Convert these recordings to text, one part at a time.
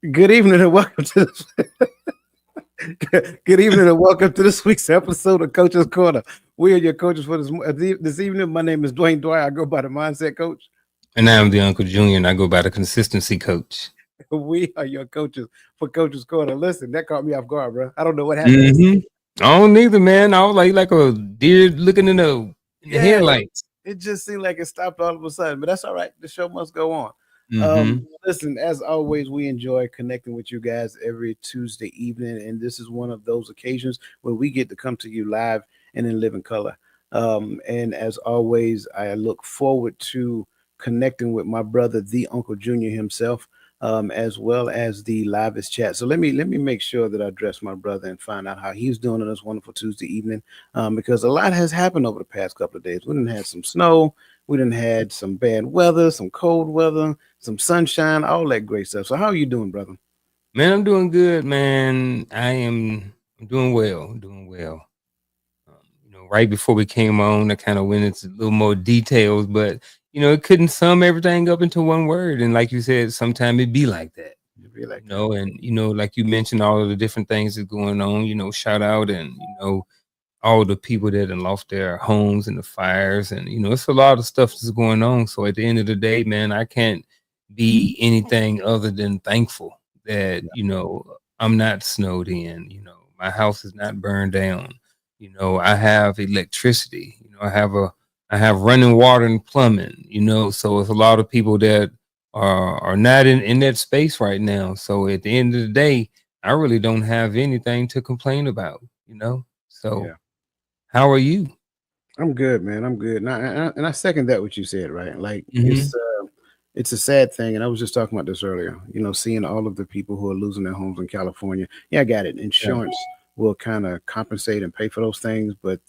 Good evening and welcome to this. Good evening and welcome to this week's episode of Coach's Corner. We are your coaches for this evening. My name is Dwayne Dwyer. I go by the Mindset Coach. And I'm the Uncle Junior, and I go by the consistency coach. We are your coaches for Coach's Corner. Listen, that caught me off guard, bro. I don't know what happened there. Mm-hmm. I don't either, man. I was like a deer looking in the Yeah, headlights. it just seemed like it stopped all of a sudden, but that's all right. The show must go on. Mm-hmm. Listen, as always, we enjoy connecting with you guys every Tuesday evening, and this is one of those occasions where we get to come to you live and in living color. And as always, I look forward to connecting with my brother, the Uncle Junior himself, as well as the livest chat. So let me make sure that I address my brother and find out how he's doing on this wonderful Tuesday evening, because a lot has happened over the past couple of days. We didn't had some snow, we didn't had some bad weather, some cold weather, some sunshine, all that great stuff. So how are you doing, brother? Man, I'm doing good, man. I'm doing well. I'm doing well. Right before we came on, I kind of went into a little more details, but it couldn't sum everything up into one word. And like you said, sometimes it be like that. You feel like that? And like you mentioned, all of the different things that's going on. Shout out and all the people that have lost their homes in the fires, and it's a lot of stuff that's going on. So at the end of the day, man, I can't be anything other than thankful that I'm not snowed in. My house is not burned down. I have electricity. I have running water and plumbing. So it's a lot of people that are not in that space right now. So at the end of the day, I really don't have anything to complain about. So Yeah. how are you? I'm good, man. I'm good. And I second that what you said, right? Like Mhm. it's a sad thing, and I was just talking about this earlier. Seeing all of the people who are losing their homes in California. Yeah, I got it. Yeah. Insurance will kind of compensate and pay for those things, but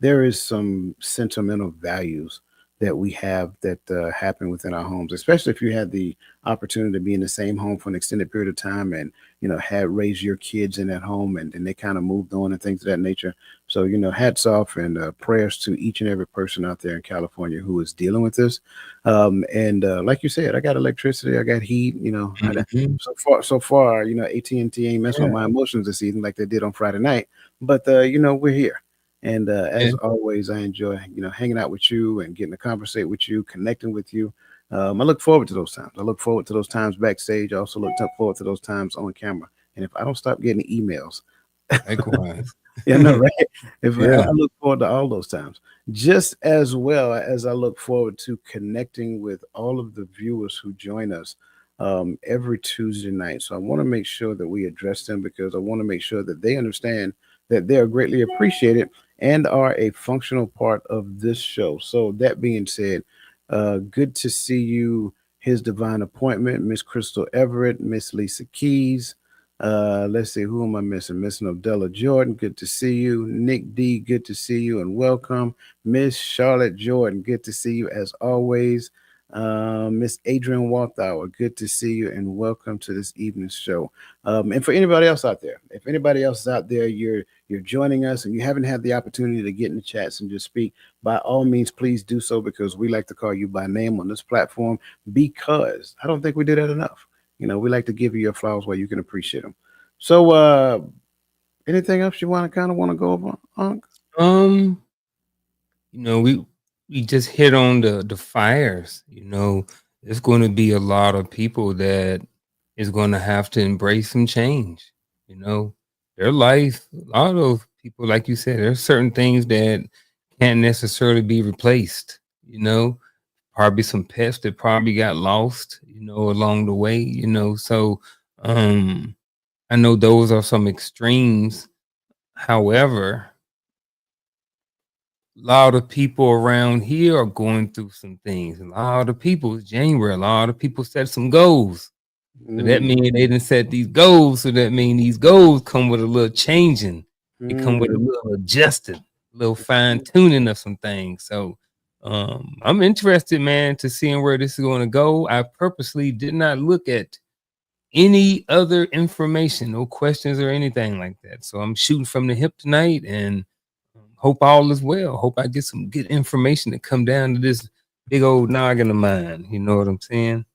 there is some sentimental values that we have that happen within our homes, especially if you had the opportunity to be in the same home for an extended period of time and had raised your kids in that home and they kind of moved on and things of that nature. So, hats off and prayers to each and every person out there in California who is dealing with this. And like you said, I got electricity, I got heat. Mhm. So far, AT&T ain't messing with Yeah. my emotions this evening like they did on Friday night. But we're here, and Yeah. as always, I enjoy hanging out with you and getting to conversate with you, connecting with you. I look forward to those times. I look forward to those times backstage. I also forward to those times on camera. And if I don't stop getting emails, Likewise. yeah, no, right. If I Yeah. look forward to all those times, just as well as I look forward to connecting with all of the viewers who join us every Tuesday night. So I want to make sure that we address them because I want to make sure that they understand that they are greatly appreciated and are a functional part of this show. So that being said, good to see you. His divine appointment, Miss Crystal Everett, Miss Lisa Keys. Let's see, who am I missing? Missing Abdullah Jordan. Good to see you. Nick D. Good to see you and welcome. Miss Charlotte Jordan. Good to see you as always. Miss Adrian Walthour. Good to see you and welcome to this evening's show. And for anybody else out there, if anybody else is out there, you're joining us and you haven't had the opportunity to get in the chats and just speak, by all means, please do so because we like to call you by name on this platform because I don't think we do that enough. We like to give you your flowers while you can appreciate them. So, anything else you want to go over, Unc? Um, we just hit on the fires. There's going to be a lot of people that is going to have to embrace some change. You know, their life. A lot of those people, like you said, there's certain things that can't necessarily be replaced. Probably some pets that probably got lost. Along the way. So um, I know those are some extremes. However, a lot of people around here are going through some things. A lot of people, it's January, a lot of people set some goals. So that Mm, means they didn't set these goals. So that means these goals come with a little changing. They come with a mm, little adjusting, a little fine tuning of some things. So I'm interested, man, to seeing where this is going to go. I purposely did not look at any other information, no questions or anything like that. So I'm shooting from the hip tonight and hope all is well. Hope I get some good information to come down to this big old noggin of mine. You know what I'm saying?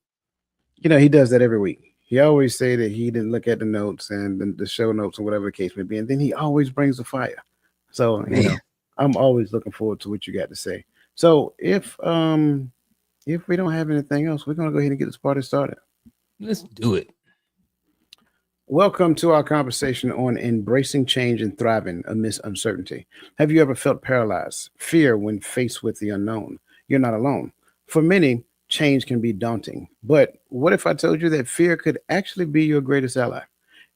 he does that every week. He always say that he didn't look at the notes and the show notes or whatever the case may be, and then he always brings the fire. So Man, I'm always looking forward to what you got to say. So if we don't have anything else, we're gonna go ahead and get this party started. let's do it. Welcome to our conversation on embracing change and thriving amidst uncertainty. Have you ever felt paralyzed, fear when faced with the unknown? You're not alone. For many, change can be daunting. But what if I told you that fear could actually be your greatest ally?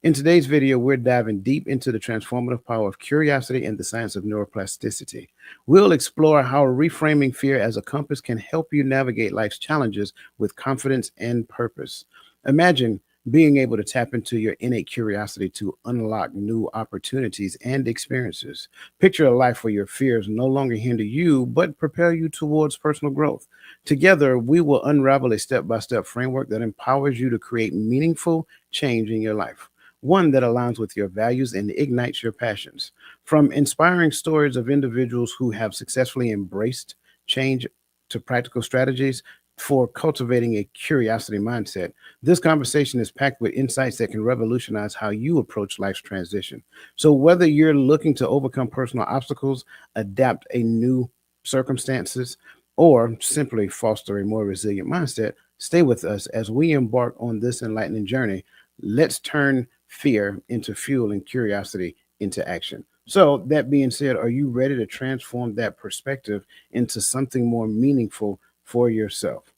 In today's video, we're diving deep into the transformative power of curiosity and the science of neuroplasticity. We'll explore how reframing fear as a compass can help you navigate life's challenges with confidence and purpose. Imagine being able to tap into your innate curiosity to unlock new opportunities and experiences. Picture a life where your fears no longer hinder you, but propel you towards personal growth. Together, we will unravel a step by step framework that empowers you to create meaningful change in your life, one that aligns with your values and ignites your passions. From inspiring stories of individuals who have successfully embraced change to practical strategies for cultivating a curiosity mindset, this conversation is packed with insights that can revolutionize how you approach life's transition. So, whether you're looking to overcome personal obstacles, adapt a new circumstances, or simply foster a more resilient mindset, stay with us as we embark on this enlightening journey. Let's turn fear into fuel and curiosity into action. So, that being said, are you ready to transform that perspective into something more meaningful for yourself?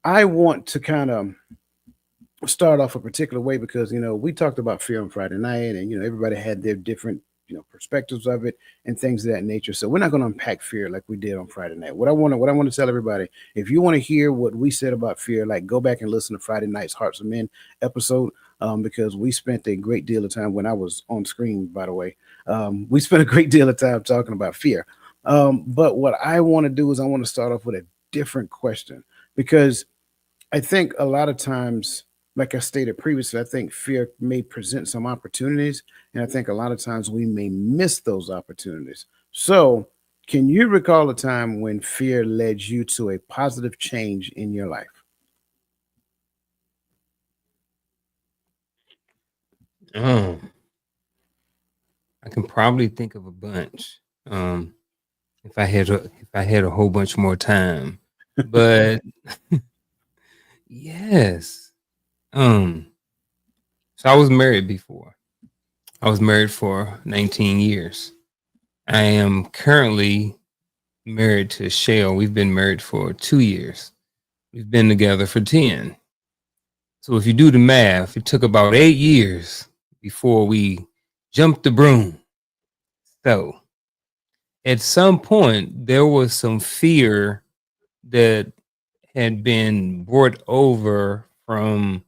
I want to kind of start off a particular way because we talked about fear on Friday night, and everybody had their different perspectives of it and things of that nature. So we're not going to unpack fear like we did on Friday night. What I want to tell everybody, if you want to hear what we said about fear, like go back and listen to Friday night's Hearts of Men episode, because we spent a great deal of time when I was on screen. By the way, we spent a great deal of time talking about fear. But what I want to do is I want to start off with a different question because I think a lot of times, like I stated previously, I think fear may present some opportunities, and I think a lot of times we may miss those opportunities. So, can you recall a time when fear led you to a positive change in your life? Um, I can probably think of a bunch. Um, if I had a whole bunch more time. But yes. Um, so I was married before. I was married for 19 years. I am currently married to Shell. We've been married for 2 years. We've been together for 10. So if you do the math, it took about 8 years before we jumped the broom. So at some point, there was some fear that had been brought over from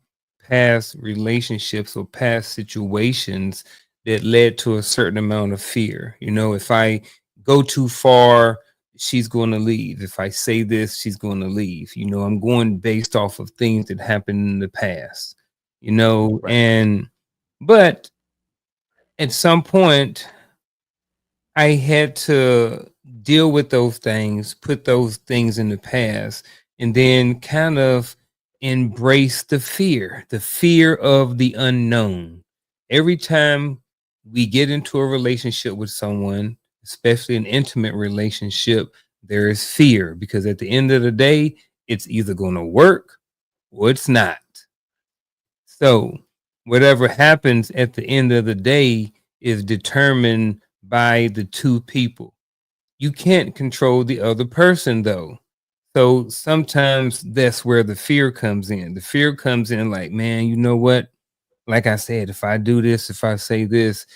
past relationships or past situations that led to a certain amount of fear. If I go too far, she's going to leave. If I say this, she's going to leave. I'm going based off of things that happened in the past, Right. and but at some point, I had to deal with those things, put those things in the past, and then kind of embrace the fear of the unknown. Every time we get into a relationship with someone, especially an intimate relationship, there is fear because at the end of the day, it's either going to work or it's not. So, whatever happens at the end of the day is determined by the two people. You can't control the other person, though. So, sometimes that's where the fear comes in. The fear comes in like, man, you know what? Like I said, if I do this, if I say this,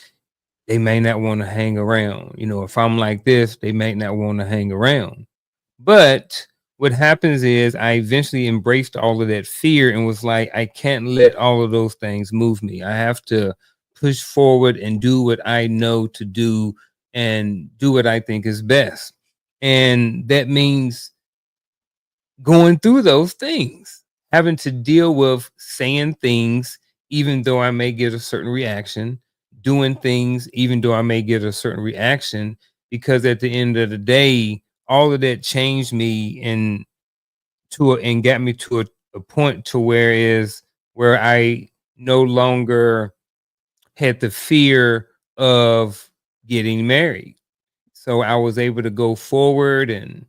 they may not want to hang around. If I'm like this, they may not want to hang around. But what happens is I eventually embraced all of that fear and was like, I can't let all of those things move me. I have to push forward and do what I know to do and do what I think is best. And that means going through those things, having to deal with saying things, even though I may get a certain reaction, doing things, even though I may get a certain reaction, because at the end of the day, all of that changed me and got me to a point to where is where I no longer had the fear of getting married. So I was able to go forward and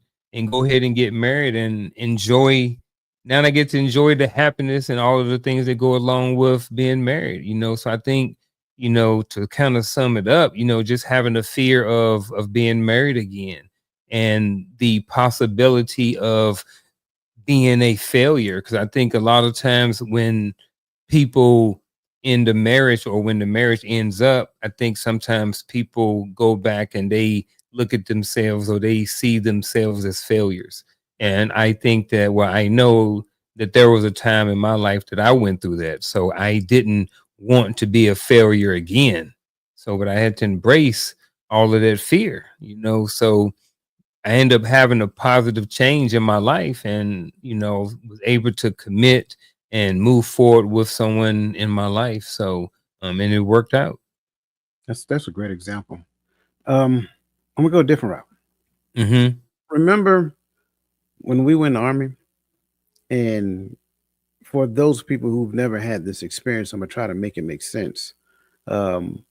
go ahead and get married and enjoy. Now I get to enjoy the happiness and all of the things that go along with being married, you know. So I think, you know, to kind of sum it up, you know, just having the fear of being married again and the possibility of being a failure. Because I think a lot of times when people in the marriage or when the marriage ends up, I think sometimes people go back and they look at themselves or they see themselves as failures. And I think that, well, I know that there was a time in my life that I went through that. So I didn't want to be a failure again. So, but I had to embrace all of that fear, you know. So I end up having a positive change in my life and, you know, was able to commit and move forward with someone in my life. So, and it worked out. That's a great example. I'm gonna go a different route. Hmm. Remember when we went in the army, and for those people who've never had this experience, I'm gonna try to make it make sense. Um,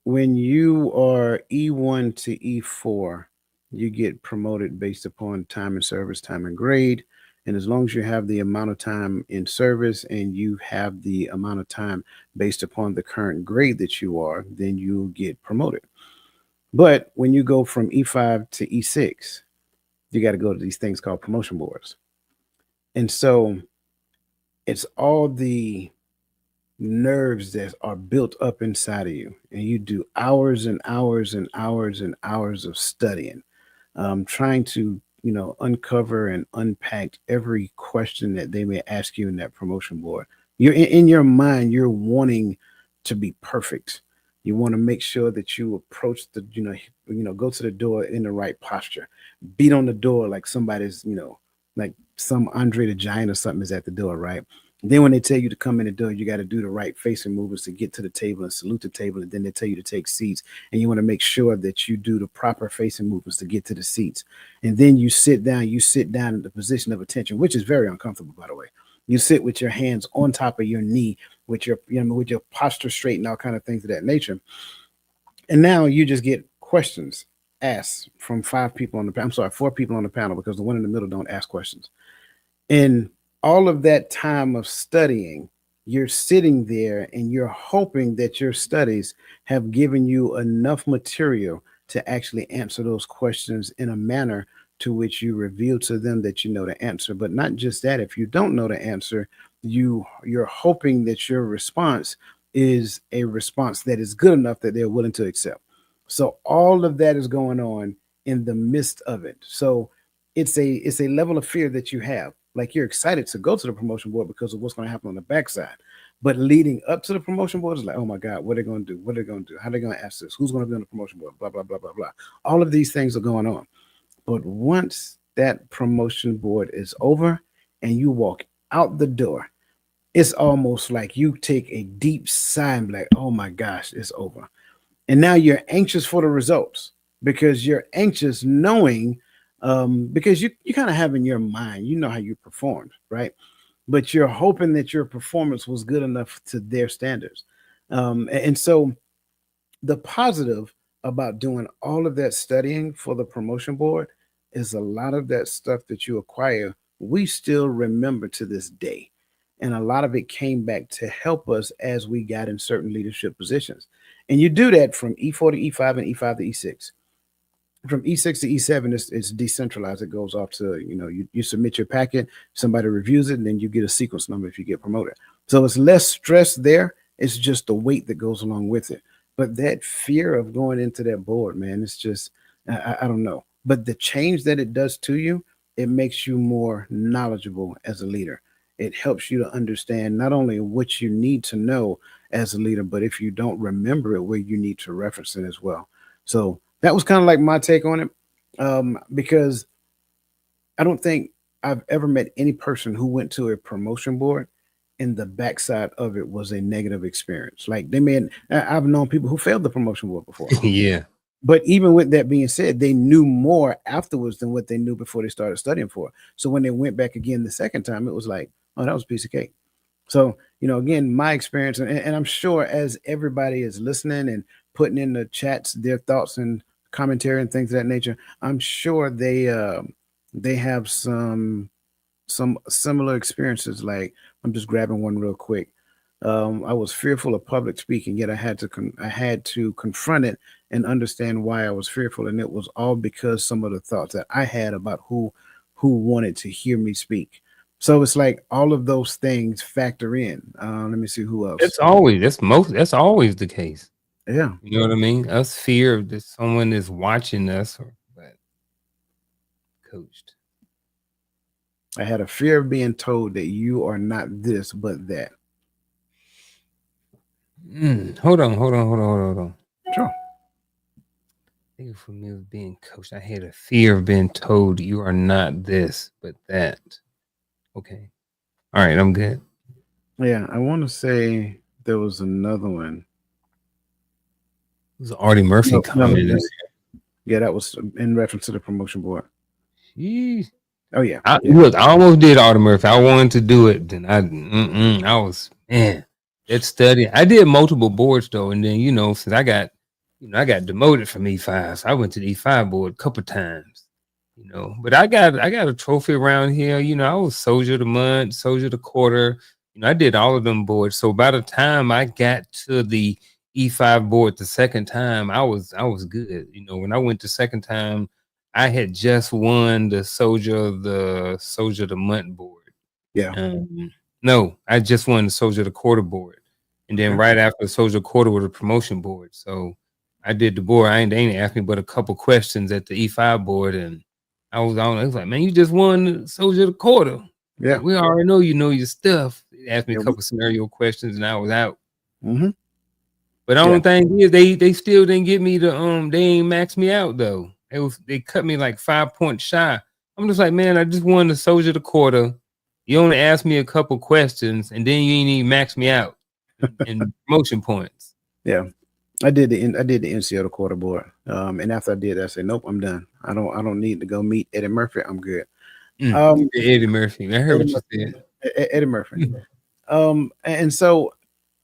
when you are E1 to E4, you get promoted based upon time and service, time and grade. And as long as you have the amount of time in service and you have the amount of time based upon the current grade that you are, then you get promoted. But when you go from E5 to E6, you got to go to these things called promotion boards. And so it's all the nerves that are built up inside of you. And you do hours and hours and hours and hours of studying, trying to, uncover and unpack every question that they may ask you in that promotion board. You're in your mind, you're wanting to be perfect. You want to make sure that you approach go to the door in the right posture, beat on the door like somebody's, like some Andre the Giant or something is at the door, right? Then when they tell you to come in the door, you got to do the right facing movements to get to the table and salute the table. And then they tell you to take seats. And you want to make sure that you do the proper facing movements to get to the seats. And then you sit down. You sit down in the position of attention, which is very uncomfortable, by the way. You sit with your hands on top of your knee, with your with your posture straight and all kind of things of that nature. And now you just get questions asked from five people on the panel. I'm sorry, four people on the panel because the one in the middle don't ask questions. In all of that time of studying, you're sitting there and you're hoping that your studies have given you enough material to actually answer those questions in a manner to which you reveal to them that you know the answer. But not just that, if you don't know the answer, you're hoping that your response is a response that is good enough that they're willing to accept. So all of that is going on in the midst of it. So it's a level of fear that you have. Like you're excited to go to the promotion board because of what's going to happen on the backside. But leading up to the promotion board is like, oh my God, what are they going to do? What are they going to do? How are they going to ask this? Who's going to be on the promotion board? Blah, blah, blah, blah, blah. All of these things are going on. But once that promotion board is over and you walk out the door, it's almost like you take a deep sigh and be like, oh my gosh, it's over. And now you're anxious for the results because you're anxious knowing, because you kind of have in your mind, you know how you performed, right? But you're hoping that your performance was good enough to their standards. And so the positive about doing all of that studying for the promotion board is a lot of that stuff that you acquire, we still remember to this day. And a lot of it came back to help us as we got in certain leadership positions. And you do that from E4 to E5 and E5 to E6. From E6 to E7, it's decentralized. It goes off to, you submit your packet, somebody reviews it, and then you get a sequence number if you get promoted. So it's less stress there. It's just the weight that goes along with it. But that fear of going into that board, man, it's just, I don't know. But the change that it does to you, it makes you more knowledgeable as a leader. It helps you to understand not only what you need to know as a leader, but if you don't remember it, where you need to reference it as well. So that was kind of like my take on it, because I don't think I've ever met any person who went to a promotion board and the backside of it was a negative experience. Like I've known people who failed the promotion board before. Yeah. But even with that being said, they knew more afterwards than what they knew before they started studying for. So when they went back again the second time, it was like, oh, that was a piece of cake. So, again, my experience, and I'm sure as everybody is listening and putting in the chats their thoughts and commentary and things of that nature, I'm sure they have some similar experiences. Like, I'm just grabbing one real quick. I was fearful of public speaking, yet I had to confront it and understand why I was fearful, and it was all because some of the thoughts that I had about who wanted to hear me speak. So it's like all of those things factor in. Let me see who else. That's always the case. Yeah, You know what I mean? Us fear that someone is watching us, or but coached. I had a fear of being told that you are not this but that. Hold on. Sure. I think for me, was being coached. I had a fear of being told you are not this, but that. Okay. All right, I'm good. Yeah, I want to say there was another one. It was Artie Murphy No, no, comment. no. Yeah, that was in reference to the promotion board. Jeez. Oh yeah, yeah, Look, I almost did Artie Murphy. I wanted to do it. Then I was, man, that study. I did multiple boards though. And then, since I got demoted from E5. So I went to the E5 board a couple times, but I got a trophy around here. I was soldier of the month, soldier of the quarter. I did all of them boards. So by the time I got to the E5 board the second time, I was good. When I went the second time, I had just won the soldier of the month board. yeah. No, I just won the soldier of the quarter board, and then Okay. right after the soldier quarter was a promotion board. So I did the board. They ain't asked me but a couple questions at the E5 board, and I was on. I was like, man, you just won the soldier of the quarter. Yeah, Like, we already know you know your stuff. They asked me a yeah. couple scenario questions, and I was out. Mm-hmm. But the Yeah, only thing is they still didn't get me to they ain't max me out though. They cut me like 5 points shy. I'm just like, man, I just won the soldier of the quarter. You only asked me a couple questions and then you ain't even max me out in promotion points. yeah. I did the NCO the quarter board. And after I did, I said, nope, I'm done. I don't need to go meet Eddie Murphy. I'm good. You Um, did Eddie Murphy. I heard Eddie what you Murphy. said. Eddie Murphy. And so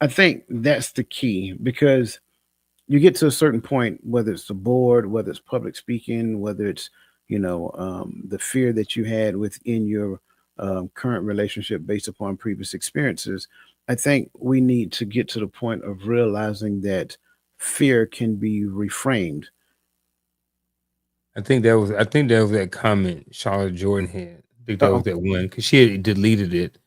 I think that's the key because you get to a certain point, whether it's the board, whether it's public speaking, whether it's the fear that you had within your current relationship based upon previous experiences. I think we need to get to the point of realizing that fear can be reframed. I think that was that comment Charlotte Jordan had. I think that Uh-oh. was that one because she had deleted it.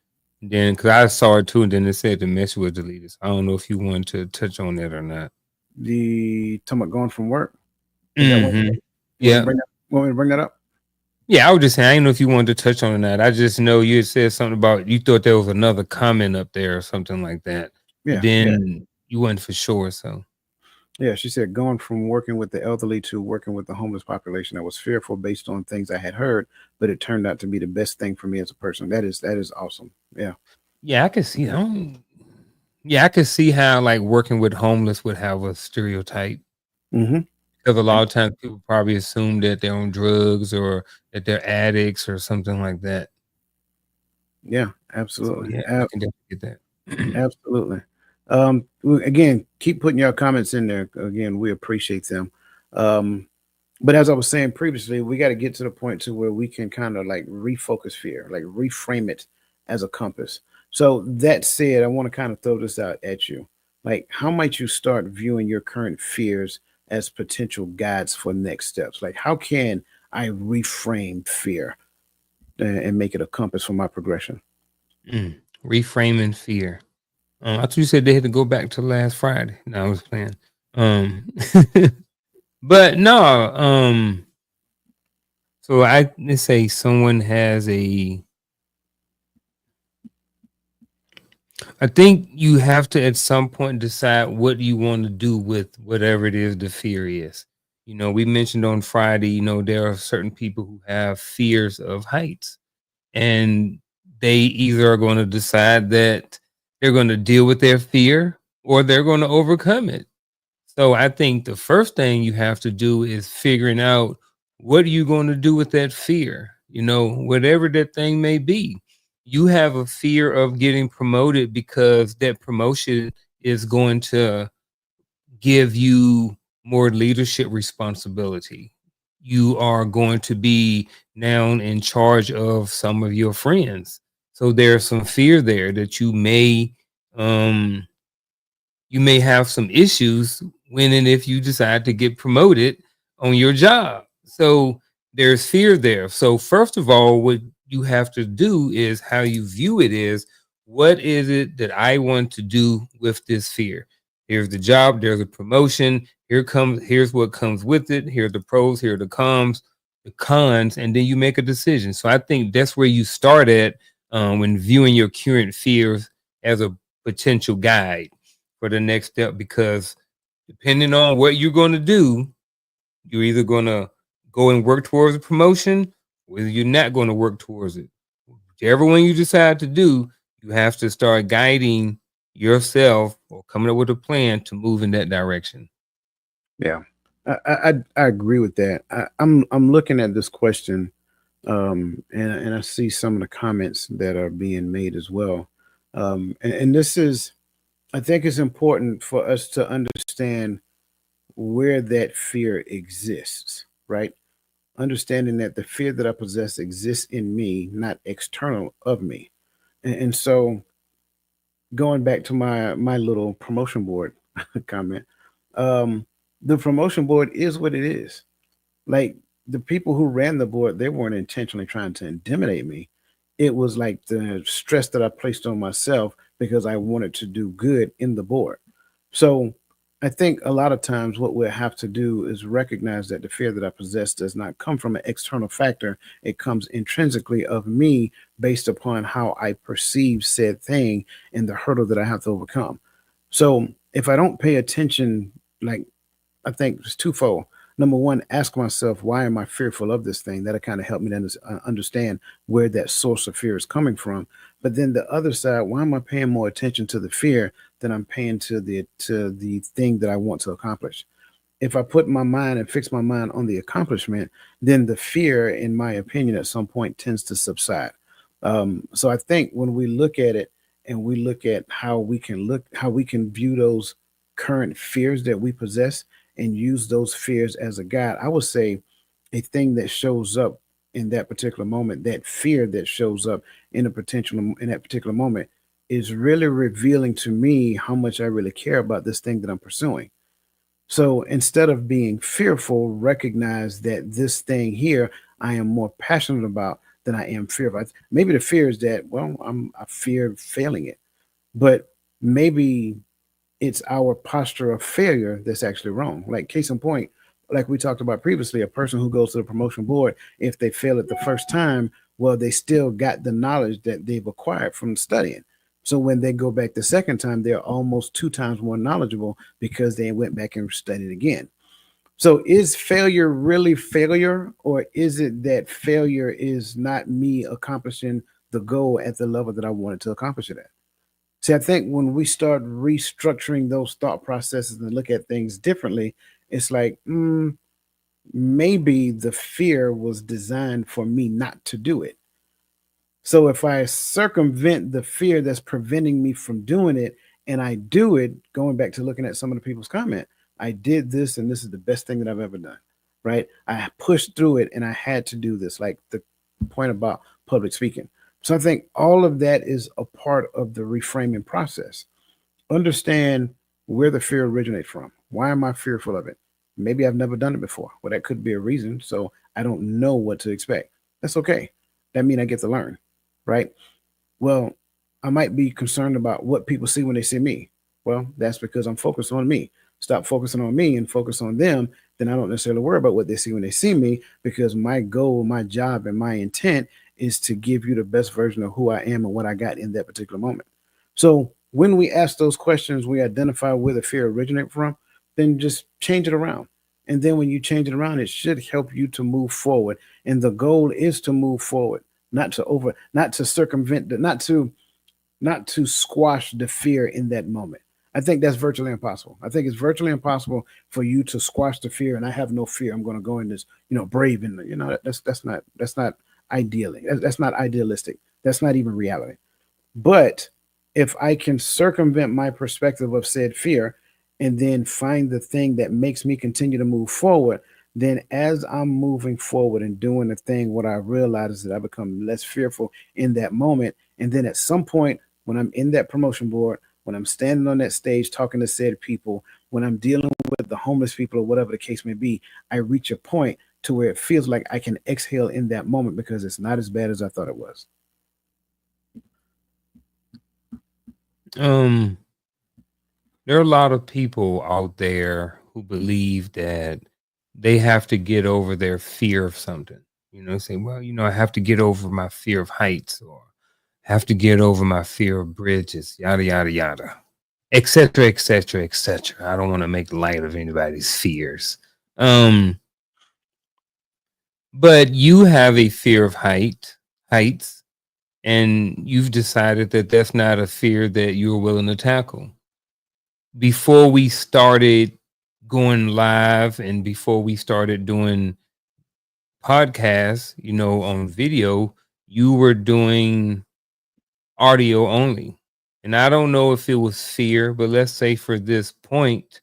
Then because I saw it too, and then it said the message was deleted. So I don't know if you wanted to touch on that or not. The talking about going from work. Is that what Mm-hmm. you want me to Yeah. bring that? Want me to bring that up? Yeah, I was just saying, I didn't know if you wanted to touch on that. I just know you had said something about you thought there was another comment up there or something like that. But Yeah, yeah. then you wasn't for sure. So Yeah, she said going from working with the elderly to working with the homeless population. I was fearful based on things I had heard, but it turned out to be the best thing for me as a person. That is awesome. Yeah. yeah, I could see yeah, I could see how like working with homeless would have a stereotype. Mm-hmm. Because a Yeah. lot of times people probably assume that they're on drugs or that they're addicts or something like that. Yeah. So Absolutely. yeah, I can definitely get that. Absolutely. Again, keep putting your comments in there. Again, we appreciate them. Um, but as I was saying previously, we got to get to the point to where we can kind of like refocus fear, like reframe it as a compass. So that said, I want to kind of throw this out at you. Like, how might you start viewing your current fears as potential guides for next steps? Like, how can I reframe fear and make it a compass for my progression? Reframing fear. I thought you said they had to go back to last Friday. No, I was playing. Um, but no. So let's say someone has a. I think you have to at some point decide what you want to do with whatever it is the fear is. We mentioned on Friday. There are certain people who have fears of heights, and they either are going to decide that they're going to deal with their fear or they're going to overcome it. So I think the first thing you have to do is figuring out what are you going to do with that fear, whatever that thing may be. You have a fear of getting promoted because that promotion is going to give you more leadership responsibility. You are going to be now in charge of some of your friends. So there's some fear there that um you may have some issues when and if you decide to get promoted on your job. So there's fear there. So first of all, what you have to do is how you view it is, what is it that I want to do with this fear? Here's the job, there's a promotion, here's what comes with it, here are the pros, here are the cons, and then you make a decision. So I think that's where you start at when viewing your current fears as a potential guide for the next step, because depending on what you're going to do, you're either going to go and work towards a promotion, or you're not going to work towards it. Whichever one you decide to do, you have to start guiding yourself or coming up with a plan to move in that direction. Yeah, I agree with that. I'm looking at this question, and I see some of the comments that are being made as well. And this is, I think it's important for us to understand where that fear exists, right? Understanding that the fear that I possess exists in me, not external of me. And so going back to my little promotion board comment, um, the promotion board is what it is. Like, the people who ran the board, they weren't intentionally trying to intimidate me. It was like the stress that I placed on myself because I wanted to do good in the board. So I think a lot of times what we'll have to do is recognize that the fear that I possess does not come from an external factor. It comes intrinsically of me, based upon how I perceive said thing and the hurdle that I have to overcome. So if I don't pay attention, like, I think it's twofold. Number one, ask myself, why am I fearful of this thing? That'll kind of help me to understand where that source of fear is coming from. But then the other side, why am I paying more attention to the fear than I'm paying to the thing that I want to accomplish? If I put my mind and fix my mind on the accomplishment, then the fear, in my opinion, at some point tends to subside. So I think when we look at it and we look at how we can view those current fears that we possess and use those fears as a guide, I would say a thing that shows up in that particular moment, that fear that shows up in that particular moment, is really revealing to me how much I really care about this thing that I'm pursuing. So instead of being fearful, recognize that this thing here I am more passionate about than I am fearful. Maybe the fear is that, well, I fear failing it, but maybe it's our posture of failure that's actually wrong. Like, case in point, like we talked about previously, a person who goes to the promotion board, if they fail it the first time, well, they still got the knowledge that they've acquired from studying. So when they go back the second time, they're almost two times more knowledgeable because they went back and studied again. So is failure really failure, or is it that failure is not me accomplishing the goal at the level that I wanted to accomplish it at? See, I think when we start restructuring those thought processes and look at things differently, it's like, maybe the fear was designed for me not to do it. So if I circumvent the fear that's preventing me from doing it and I do it, going back to looking at some of the people's comment, I did this and this is the best thing that I've ever done. Right? I pushed through it and I had to do this, like the point about public speaking. So I think all of that is a part of the reframing process. Understand where the fear originates from. Why am I fearful of it? Maybe I've never done it before. Well, that could be a reason. So I don't know what to expect. That's okay. That means I get to learn, right? Well, I might be concerned about what people see when they see me. Well, that's because I'm focused on me. Stop focusing on me and focus on them. Then I don't necessarily worry about what they see when they see me, because my goal, my job, and my intent is to give you the best version of who I am and what I got in that particular moment. So when we ask those questions, we identify where the fear originates from, then just change it around. And then when you change it around, it should help you to move forward. And the goal is to move forward, not to circumvent, not to squash the fear in that moment. I think that's virtually impossible. I think it's virtually impossible for you to squash the fear. And I have no fear. I'm going to go in this, brave, and that's not ideally. That's not idealistic. That's not even reality. But if I can circumvent my perspective of said fear and then find the thing that makes me continue to move forward, then as I'm moving forward and doing the thing, what I realize is that I become less fearful in that moment. And then at some point, when I'm in that promotion board, when I'm standing on that stage talking to said people, when I'm dealing with the homeless people or whatever the case may be, I reach a point to where it feels like I can exhale in that moment because it's not as bad as I thought it was. Um, there are a lot of people out there who believe that they have to get over their fear of something. Say, well, I have to get over my fear of heights, or have to get over my fear of bridges, yada yada yada, etc., etc., etc. I don't want to make light of anybody's fears. Um, but you have a fear of heights, and you've decided that that's not a fear that you're willing to tackle. Before we started going live and before we started doing podcasts, on video, you were doing audio only. And I don't know if it was fear, but let's say for this point,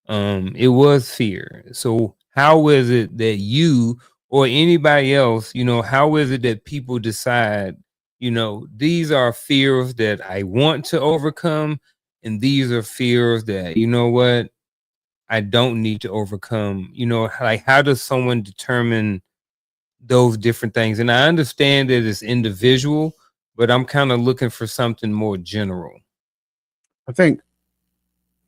it was fear. So how is it that you or anybody else, how is it that people decide, these are fears that I want to overcome, and these are fears that, what, I don't need to overcome? Like, how does someone determine those different things? And I understand that it's individual, but I'm kind of looking for something more general. I think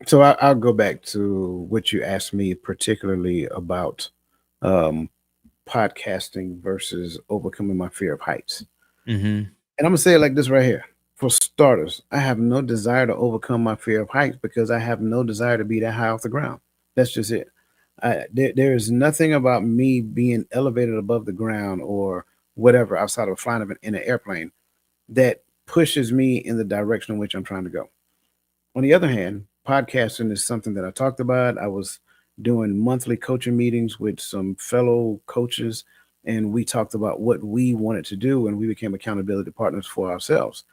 so. I'll go back to what you asked me, particularly about um, podcasting versus overcoming my fear of heights. Mm-hmm. And I'm gonna say it like this right here. For starters, I have no desire to overcome my fear of heights because I have no desire to be that high off the ground. That's just it. There is nothing about me being elevated above the ground or whatever outside of flying in an airplane that pushes me in the direction in which I'm trying to go. On the other hand, podcasting is something that I talked about. I was doing monthly coaching meetings with some fellow coaches, and we talked about what we wanted to do, and we became accountability partners for ourselves.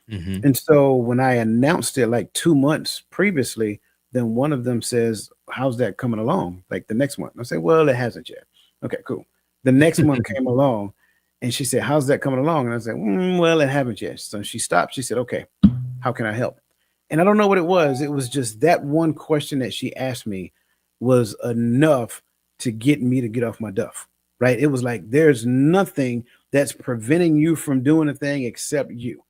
Mm-hmm. And so when I announced it like 2 months previously, then one of them says, "How's that coming along?" Like the next month. I say, "Well, it hasn't yet." Okay, cool. The next month came along and she said, "How's that coming along?" And I said, "Well, it haven't yet." So she stopped. She said, "Okay, how can I help?" And I don't know what it was. It was just that one question that she asked me was enough to get me to get off my duff. Right? It was like there's nothing that's preventing you from doing a thing except you.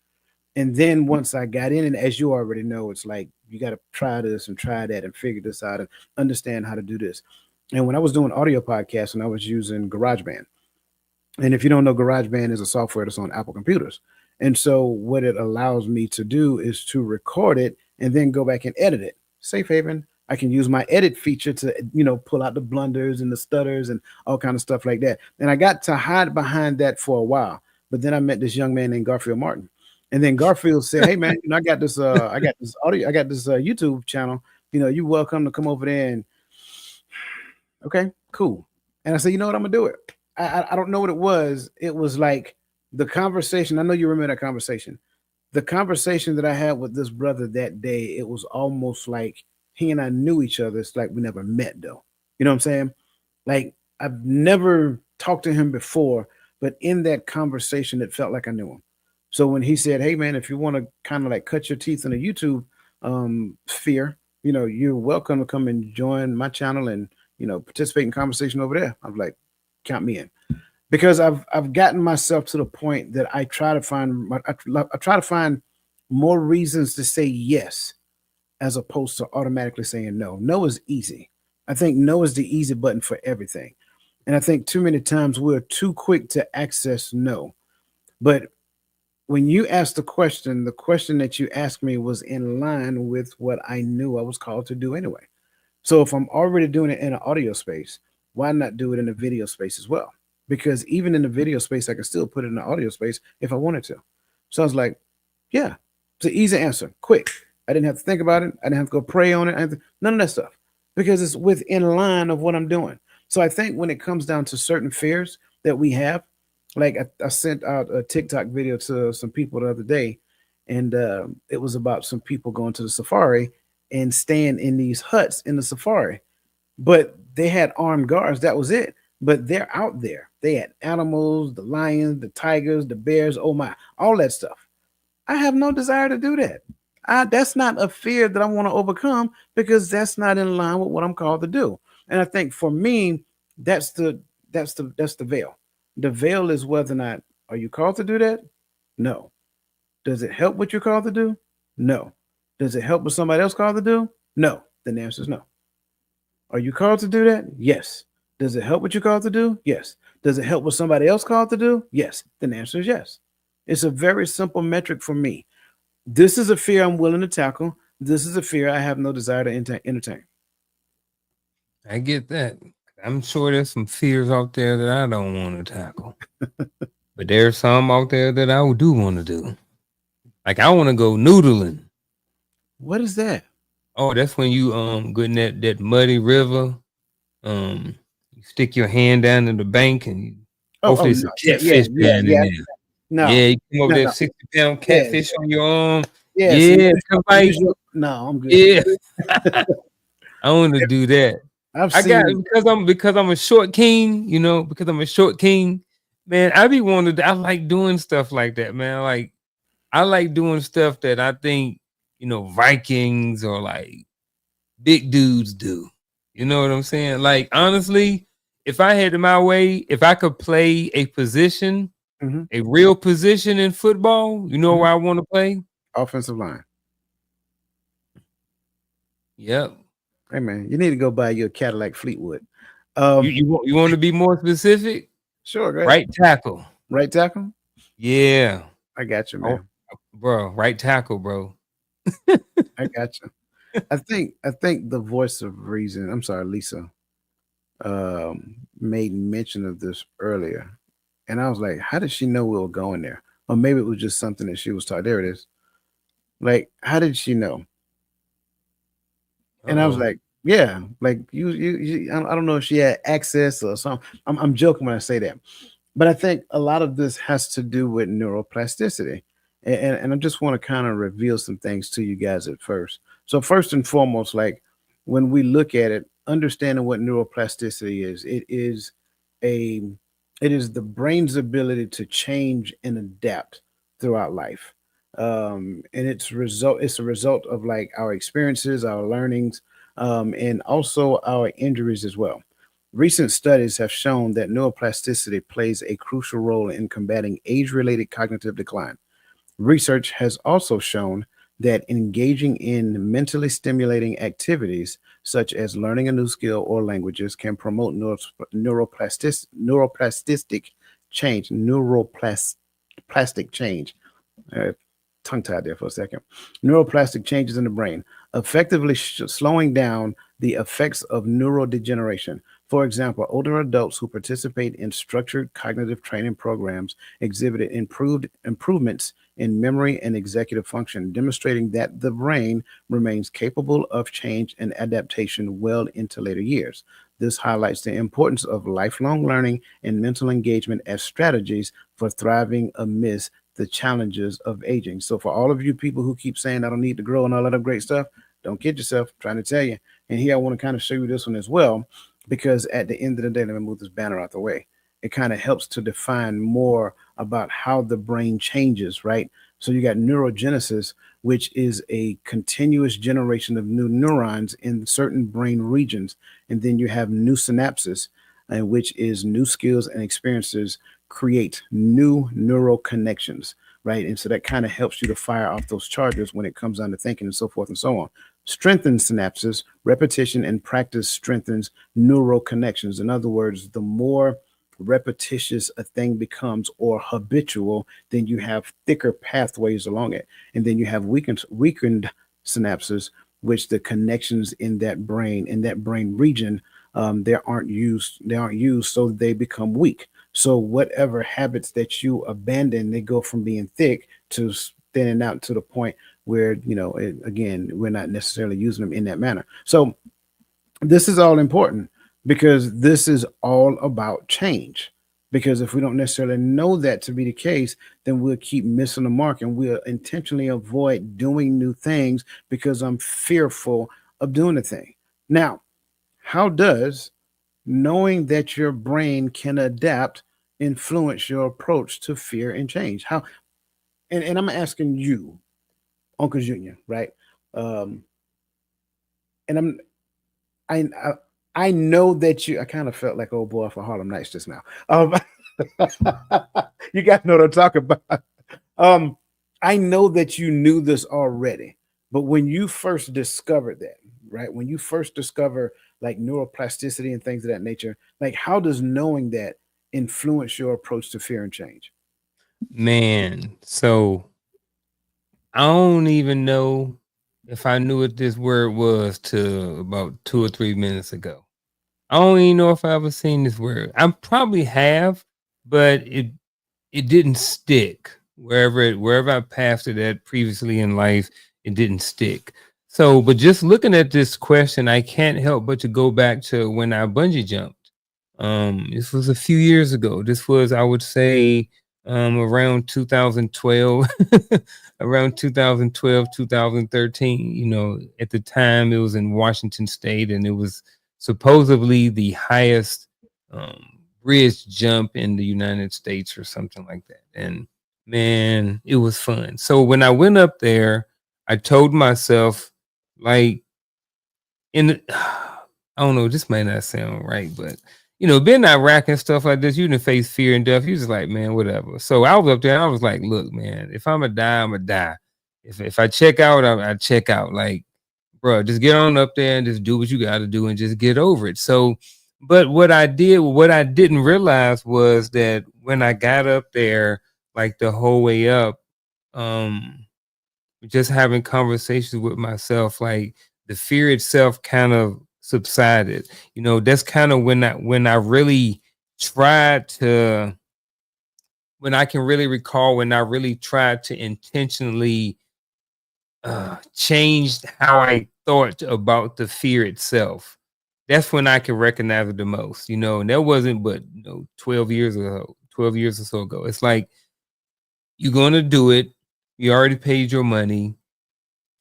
And then once I got in, and as you already know, it's like you got to try this and try that and figure this out and understand how to do this. And when I was doing audio podcasts and I was using GarageBand, and if you don't know, GarageBand is a software that's on Apple computers. And so what it allows me to do is to record it and then go back and edit it. Safe haven. I can use my edit feature to, pull out the blunders and the stutters and all kind of stuff like that. And I got to hide behind that for a while. But then I met this young man named Garfield Martin. And then Garfield said, "Hey man, I got this audio, I got this YouTube channel. You welcome to come over there and okay, cool." And I said, "You know what? I'm gonna do it." I don't know what it was. It was like the conversation. I know you remember that conversation. The conversation that I had with this brother that day, it was almost like he and I knew each other. It's like we never met though. You know what I'm saying? Like I've never talked to him before, but in that conversation, it felt like I knew him. So when he said, "Hey man, if you want to kind of like cut your teeth in a YouTube sphere, you're welcome to come and join my channel and participate in conversation over there." I'm like, count me in because I've gotten myself to the point that I try to find I try to find more reasons to say yes as opposed to automatically saying no. No is easy. I think no is the easy button for everything. And I think too many times we're too quick to access no. But when you asked the question that you asked me was in line with what I knew I was called to do anyway. So if I'm already doing it in an audio space, why not do it in a video space as well? Because even in the video space, I can still put it in the audio space if I wanted to. So I was like, yeah, it's an easy answer, quick. I didn't have to think about it. I didn't have to go pray on it. None of that stuff because it's within line of what I'm doing. So I think when it comes down to certain fears that we have, Like I sent out a TikTok video to some people the other day, and it was about some people going to the safari and staying in these huts in the safari, but they had armed guards. That was it. But they're out there. They had animals, the lions, the tigers, the bears. Oh my, all that stuff. I have no desire to do that. That's not a fear that I want to overcome because that's not in line with what I'm called to do. And I think for me, that's the that's the veil. The veil is whether or not are you called to do that? No. Does it help what you're called to do? No. Does it help what somebody else called to do? No. Then the answer is no. Are you called to do that? Yes. Does it help what you're called to do? Yes. Does it help what somebody else called to do? Yes. Then the answer is yes. It's a very simple metric for me. This is a fear I'm willing to tackle. This is a fear I have no desire to entertain. I get that. I'm sure there's some fears out there that I don't want to tackle, but there's some out there that I do want to do. Like I want to go noodling. What is that? Oh, that's when you go in that muddy river. You stick your hand down in the bank and Oh hopefully it's no, a yeah, yeah, catfish yeah, down in yeah. there. No, Yeah, you come over no, there, no. 60-pound Yeah, catfish on your arm. yeah. So Yeah, come use like your. No, I'm good. yeah. I want to do that. I've I got seen. because I'm a short king, because I'm a short king, man. I be wanting to I like doing stuff like that, man. Like I like doing stuff that I think, Vikings or like big dudes do. You know what I'm saying? Like honestly, if I had it my way, if I could play a position, Mhm, a real position in football, you know mhm. where I want to play? Offensive line. Yep. Hey man, you need to go buy your Cadillac Fleetwood. You Um, you want to be more specific? sure, go ahead. Right tackle. Right tackle. Yeah. I got you, Oh, man. bro, right tackle, bro. I got you. I think the voice of reason. I'm sorry, Lisa. Made mention of this earlier, and I was like, how did she know we were going there? Or maybe it was just something that she was taught. There it is. Like, how did she know? And I was Uh-oh. like, yeah, like I don't know if she had access or something. I'm joking when I say that, but I think a lot of this has to do with neuroplasticity, and I just want to kind of reveal some things to you guys at first. So first and foremost, like when we look at it, understanding what neuroplasticity is, a it is the brain's ability to change and adapt throughout life. And it's a result of like our experiences, our learnings, and also our injuries as well. Recent studies have shown that neuroplasticity plays a crucial role in combating age related cognitive decline. Research has also shown that engaging in mentally stimulating activities, such as learning a new skill or languages, can promote neuroplastic change, neuroplastic change. Uh, Tongue tied there for a second. Neuroplastic changes in the brain, effectively slowing down the effects of neurodegeneration. For example, older adults who participate in structured cognitive training programs exhibited improvements in memory and executive function, demonstrating that the brain remains capable of change and adaptation well into later years. This highlights the importance of lifelong learning and mental engagement as strategies for thriving amidst the challenges of aging. So for all of you people who keep saying I don't need to grow and all that other great stuff, don't kid yourself. I'm trying to tell you. And here I want to kind of show you this one as well, because at the end of the day, let me move this banner out the way. It kind of helps to define more about how the brain changes, right? So you got neurogenesis, which is a continuous generation of new neurons in certain brain regions. And then you have new synapses, which is new skills and experiences create new neural connections, right? And so that kind of helps you to fire off those charges when it comes down to thinking and so forth and so on. Strengthens synapses, repetition and practice strengthens neural connections. In other words, the more repetitious a thing becomes or habitual, then you have thicker pathways along it. And then you have weakened synapses, which the connections in that brain region, they aren't used, so they become weak. So whatever habits that you abandon, they go from being thick to thinning out to the point where again, we're not necessarily using them in that manner. So this is all important because this is all about change. Because if we don't necessarily know that to be the case, then we'll keep missing the mark and we'll intentionally avoid doing new things because I'm fearful of doing the thing. Now, how does knowing that your brain can adapt influence your approach to fear and change? How, and I'm asking you, Uncle Junior, right? Um, and I I know that you. I kind of felt like old boy for Harlem Nights just now. You guys know what I'm talking about. Um, I know that you knew this already, but when you first discovered that, right? When you first discover like neuroplasticity and things of that nature, like how does knowing that influence your approach to fear and change? Man, so I don't even know if I knew what this word was till about 2 or 3 minutes ago. I don't even know if I ever seen this word. I probably have, but it didn't stick. Wherever I passed it at previously in life, it didn't stick. So, but just looking at this question, I can't help but to go back to when I bungee jumped. This was a few years ago. This was, I would say, around 2012, around 2012, 2013. At the time it was in Washington State, and it was supposedly the highest um, bridge jump in the United States or something like that. And man, it was fun. So when I went up there, I told myself, like, I don't know, this may not sound right, but being in Iraq and stuff like this, you didn't face fear and death. You just like, man, whatever. So I was up there and I was like, look, man, if I'm gonna die, I'm gonna die. If I check out, I check out. Like, bro, just get on up there and just do what you got to do and just get over it. So, but what I didn't realize was that when I got up there, like the whole way up, um, just having conversations with myself, like the fear itself kind of subsided. That's kind of when I really tried to when I can really recall when I really tried to intentionally changed how I thought about the fear itself. That's when I can recognize it the most, and that wasn't but 12 years ago, 12 years or so ago. It's like you're gonna do it, you already paid your money.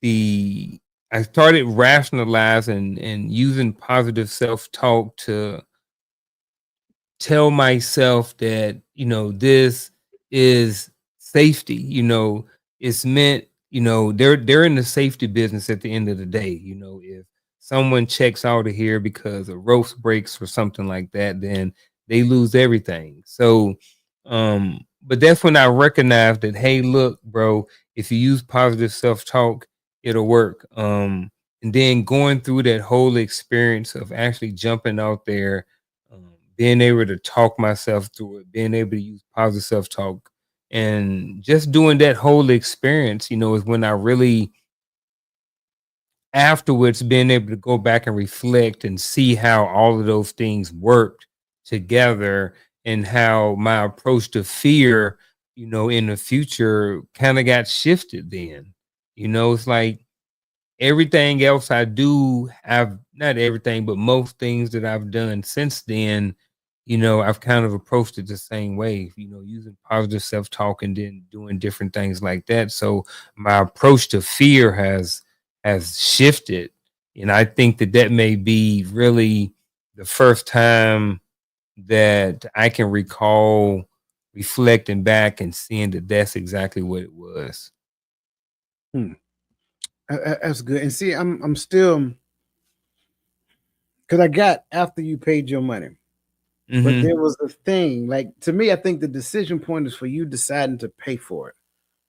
The I started rationalizing and using positive self-talk to tell myself that this is safety. It's meant, they're in the safety business at the end of the day. If someone checks out of here because a rope breaks or something like that, then they lose everything. So but that's when I recognized that, hey, look, bro, if you use positive self-talk, it'll work. And then going through that whole experience of actually jumping out there, being able to talk myself through it, being able to use positive self talk, and just doing that whole experience, is when I really, afterwards, being able to go back and reflect and see how all of those things worked together and how my approach to fear, in the future kind of got shifted then. It's like everything else I do, I've not everything, but most things that I've done since then, I've kind of approached it the same way, using positive self talk and then doing different things like that. So my approach to fear has shifted, and I think that that may be really the first time that I can recall reflecting back and seeing that that's exactly what it was. Hmm. That's good. And see, I'm still because I got after you paid your money. But Hmm. there was a thing, like to me, I think the decision point is for you deciding to pay for it,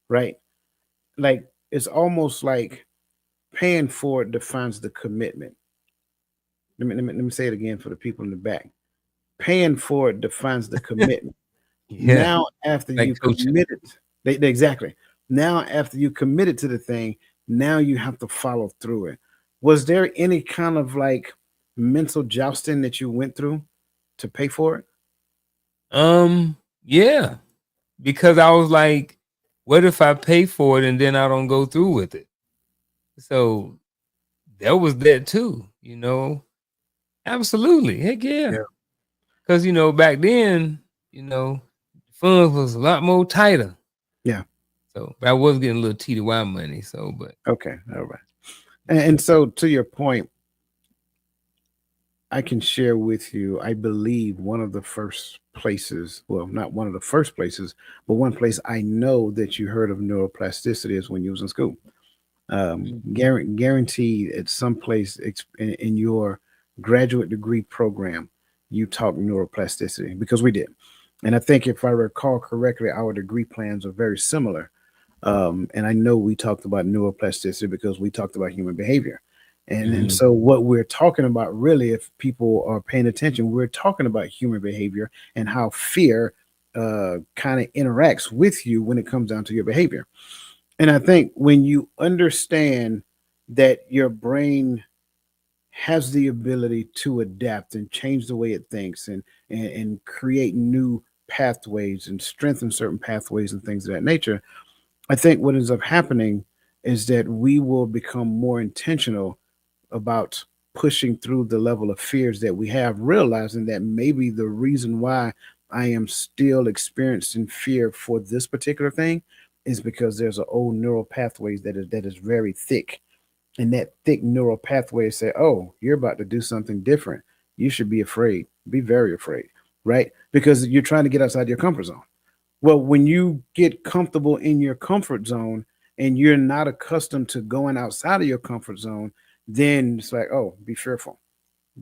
right? Like it's almost like paying for it defines the commitment. Let me say it again for the people in the back. Paying for it defines the commitment. Yeah, Now, after like you coaching. committed, exactly. Now, after you committed to the thing, now you have to follow through it. Was there any kind of like mental jousting that you went through to pay for it? Yeah, because I was like, what if I pay for it and then I don't go through with it? So that was that too. Absolutely. Heck yeah. Yeah. Cause back then, you know, funds was a lot more tighter. Yeah. So, but I was getting a little TDY money. So, but Okay. All right. And so, to your point, I can share with you, I believe one of the first places, well, not one of the first places, but one place I know that you heard of neuroplasticity is when you was in school. Guaranteed at some place in your graduate degree program, you taught neuroplasticity because we did. And I think if I recall correctly, our degree plans are very similar. And I know we talked about neuroplasticity because we talked about human behavior. And Mhm. so, what we're talking about, really, if people are paying attention, we're talking about human behavior and how fear kind of interacts with you when it comes down to your behavior. And I think when you understand that your brain has the ability to adapt and change the way it thinks and create new pathways and strengthen certain pathways and things of that nature, I think what ends up happening is that we will become more intentional about pushing through the level of fears that we have, realizing that maybe the reason why I am still experiencing fear for this particular thing is because there's an old neural pathways that is very thick, and that thick neural pathway say, "Oh, you're about to do something different. You should be afraid. Be very afraid." Right? Because you're trying to get outside your comfort zone. Well, when you get comfortable in your comfort zone and you're not accustomed to going outside of your comfort zone, then it's like, oh, be fearful,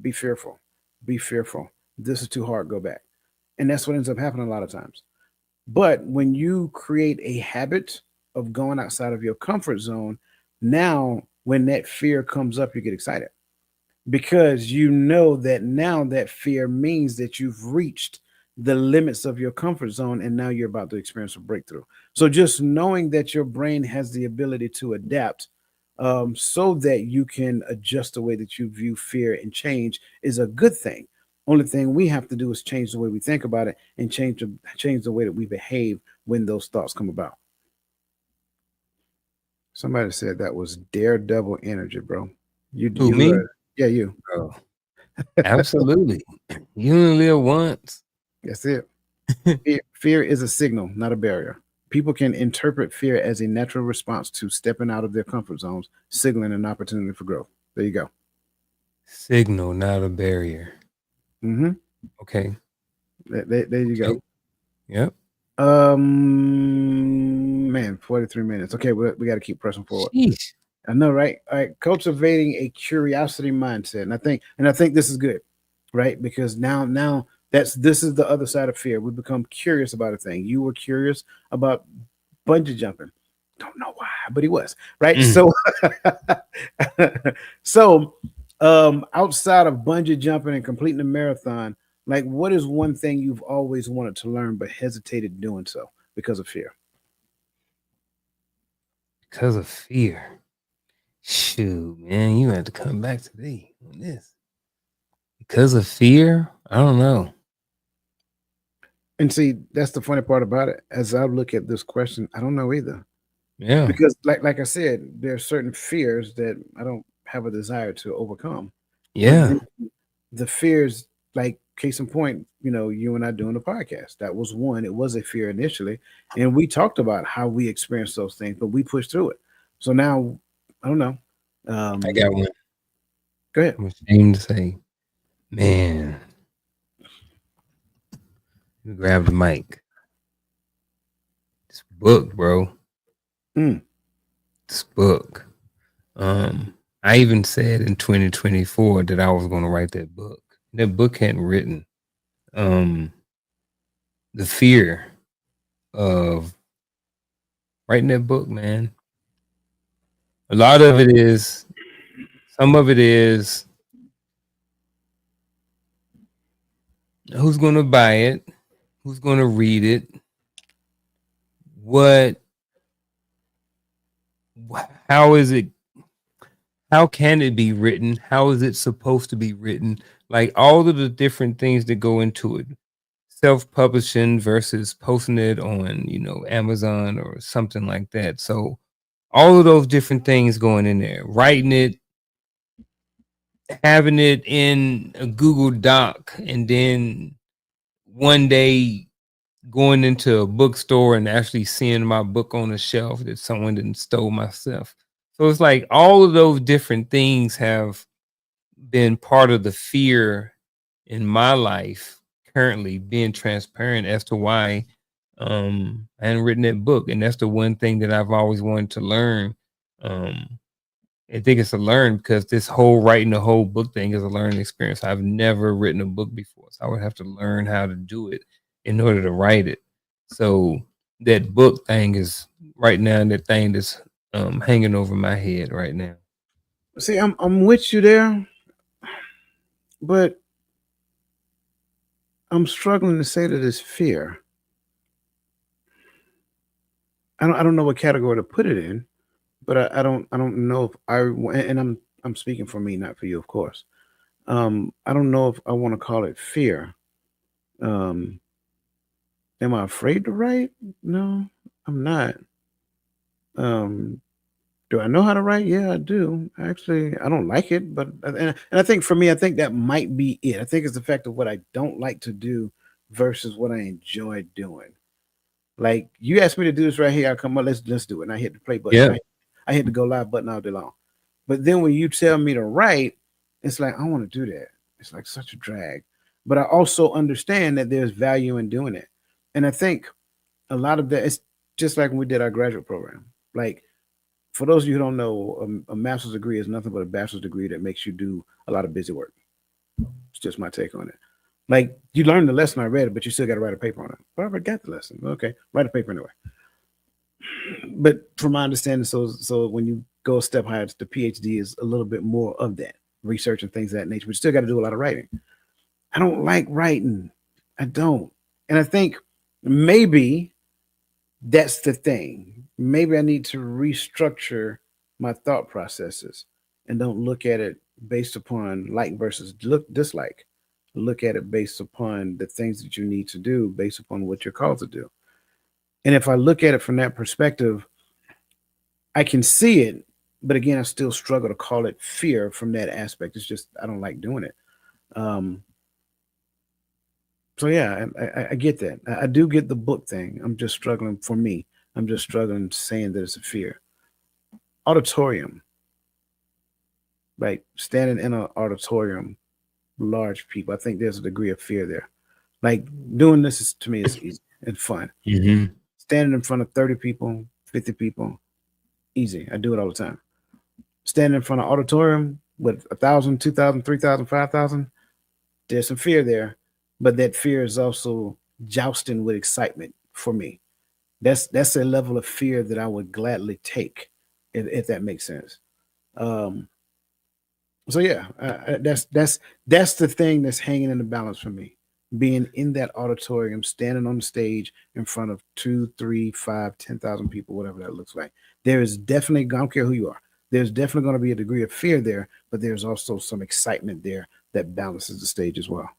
be fearful, be fearful. This is too hard, go back. And that's what ends up happening a lot of times. But when you create a habit of going outside of your comfort zone, now when that fear comes up, you get excited because you know that now that fear means that you've reached the limits of your comfort zone and now you're about to experience a breakthrough. So just knowing that your brain has the ability to adapt, so that you can adjust the way that you view fear and change is a good thing. Only thing we have to do is change the way we think about it and change the way that we behave when those thoughts come about. Somebody said that was daredevil energy, bro. You Who, you me? yeah, you. Oh, absolutely. You only live once. That's it. Fear is a signal, not a barrier. People can interpret fear as a natural response to stepping out of their comfort zones, signaling an opportunity for growth. There you go. Signal, not a barrier. Mm-hmm. Okay. There you Okay. go. Yep. Man, 43 minutes. Okay, we got to keep pressing forward. Sheesh. I know, right? All right, cultivating a curiosity mindset, and I think this is good, right? Because now this is the other side of fear. We become curious about a thing. You were curious about bungee jumping. Don't know why, but he was, right? Mm. So outside of bungee jumping and completing the marathon, like what is one thing you've always wanted to learn but hesitated doing so because of fear? Because of fear. Shoot, man, you had to come back today on this. Because of fear? I don't know. And see, that's the funny part about it. As I look at this question, I don't know either. Yeah. Because like I said, there are certain fears that I don't have a desire to overcome. But Yeah. then the fears, like case in point, you and I doing the podcast. That was one. It was a fear initially. And we talked about how we experienced those things, but we pushed through it. So now I don't know. I Um, got one. Go ahead. I'm ashamed to say, man, you grab the mic. This book, bro. Mm, This book. I even said in 2024 that I was going to write that book. That book hadn't written. Um, the fear of writing that book, man. A lot of it is, some of it is who's going to buy it, who's going to read it, what, how is it, how can it be written, how is it supposed to be written, like all of the different things that go into it. Self-publishing versus posting it on, Amazon or something like that. So all of those different things going in there, writing it, having it in a Google Doc, and then one day going into a bookstore and actually seeing my book on a shelf that someone didn't stole my stuff. So it's like all of those different things have been part of the fear in my life currently, being transparent as to why I hadn't written that book. And that's the one thing that I've always wanted to learn. Um I think it's a learn because this whole writing the whole book thing is a learning experience. I've never written a book before, so I would have to learn how to do it in order to write it. So that book thing is right now the thing that's hanging over my head right now. See, I'm with you there, but I'm struggling to say that it's fear. I don't know what category to put it in, but I don't know if and I'm speaking for me, not for you, of course. I don't know if I want to call it fear. Um, am I afraid to write? No, I'm not. Um, do I know how to write? Yeah, I do. Actually, I don't like it, but and I think for me, I think that might be it. I think it's the fact of what I don't like to do versus what I enjoy doing. Like you asked me to do this right here, I come on, let's do it. And I hit the play button. Yeah. I hit the go live button all day long. But then when you tell me to write, it's like I want to do that. It's like such a drag. But I also understand that there's value in doing it. And I think a lot of that it's just like when we did our graduate program. Like for those of you who don't know, a master's degree is nothing but a bachelor's degree that makes you do a lot of busy work. It's just my take on it. Like you learned the lesson I read it, but you still got to write a paper on it. But I already got the lesson. Okay, write a paper anyway. But from my understanding, so when you go a step higher, the PhD is a little bit more of that research and things of that nature. But you still got to do a lot of writing. I don't like writing. I don't, and I think maybe that's the thing. Maybe I need to restructure my thought processes and don't look at it based upon like versus dislike. Look at it based upon the things that you need to do, based upon what you're called to do. And if I look at it from that perspective, I can see it, but again, I still struggle to call it fear from that aspect. It's just I don't like doing it. Um, so yeah, I get that. I do get the book thing. I'm just struggling for me. I'm just struggling saying that it's a fear. Auditorium, like standing in an auditorium, large people. I think there's a degree of fear there. Like doing this is to me is easy and fun. Hmm. Standing in front of 30 people, 50 people, easy. I do it all the time. Standing in front of auditorium with 1,000, 2,000, 3,000, 5,000. There's some fear there, but that fear is also jousting with excitement for me. That's a level of fear that I would gladly take, if that makes sense. Um, so yeah, that's the thing that's hanging in the balance for me. Being in that auditorium, standing on the stage in front of two, three, five, 10,000 people, whatever that looks like. There is definitely, I don't care who you are, there's definitely going to be a degree of fear there, but there's also some excitement there that balances the stage as well.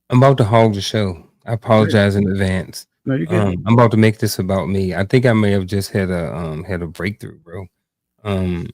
I'm about to hog the show. I Go ahead. apologize in advance. No, you good. I'm about to make this about me. I think I may have just had a breakthrough, bro. Um,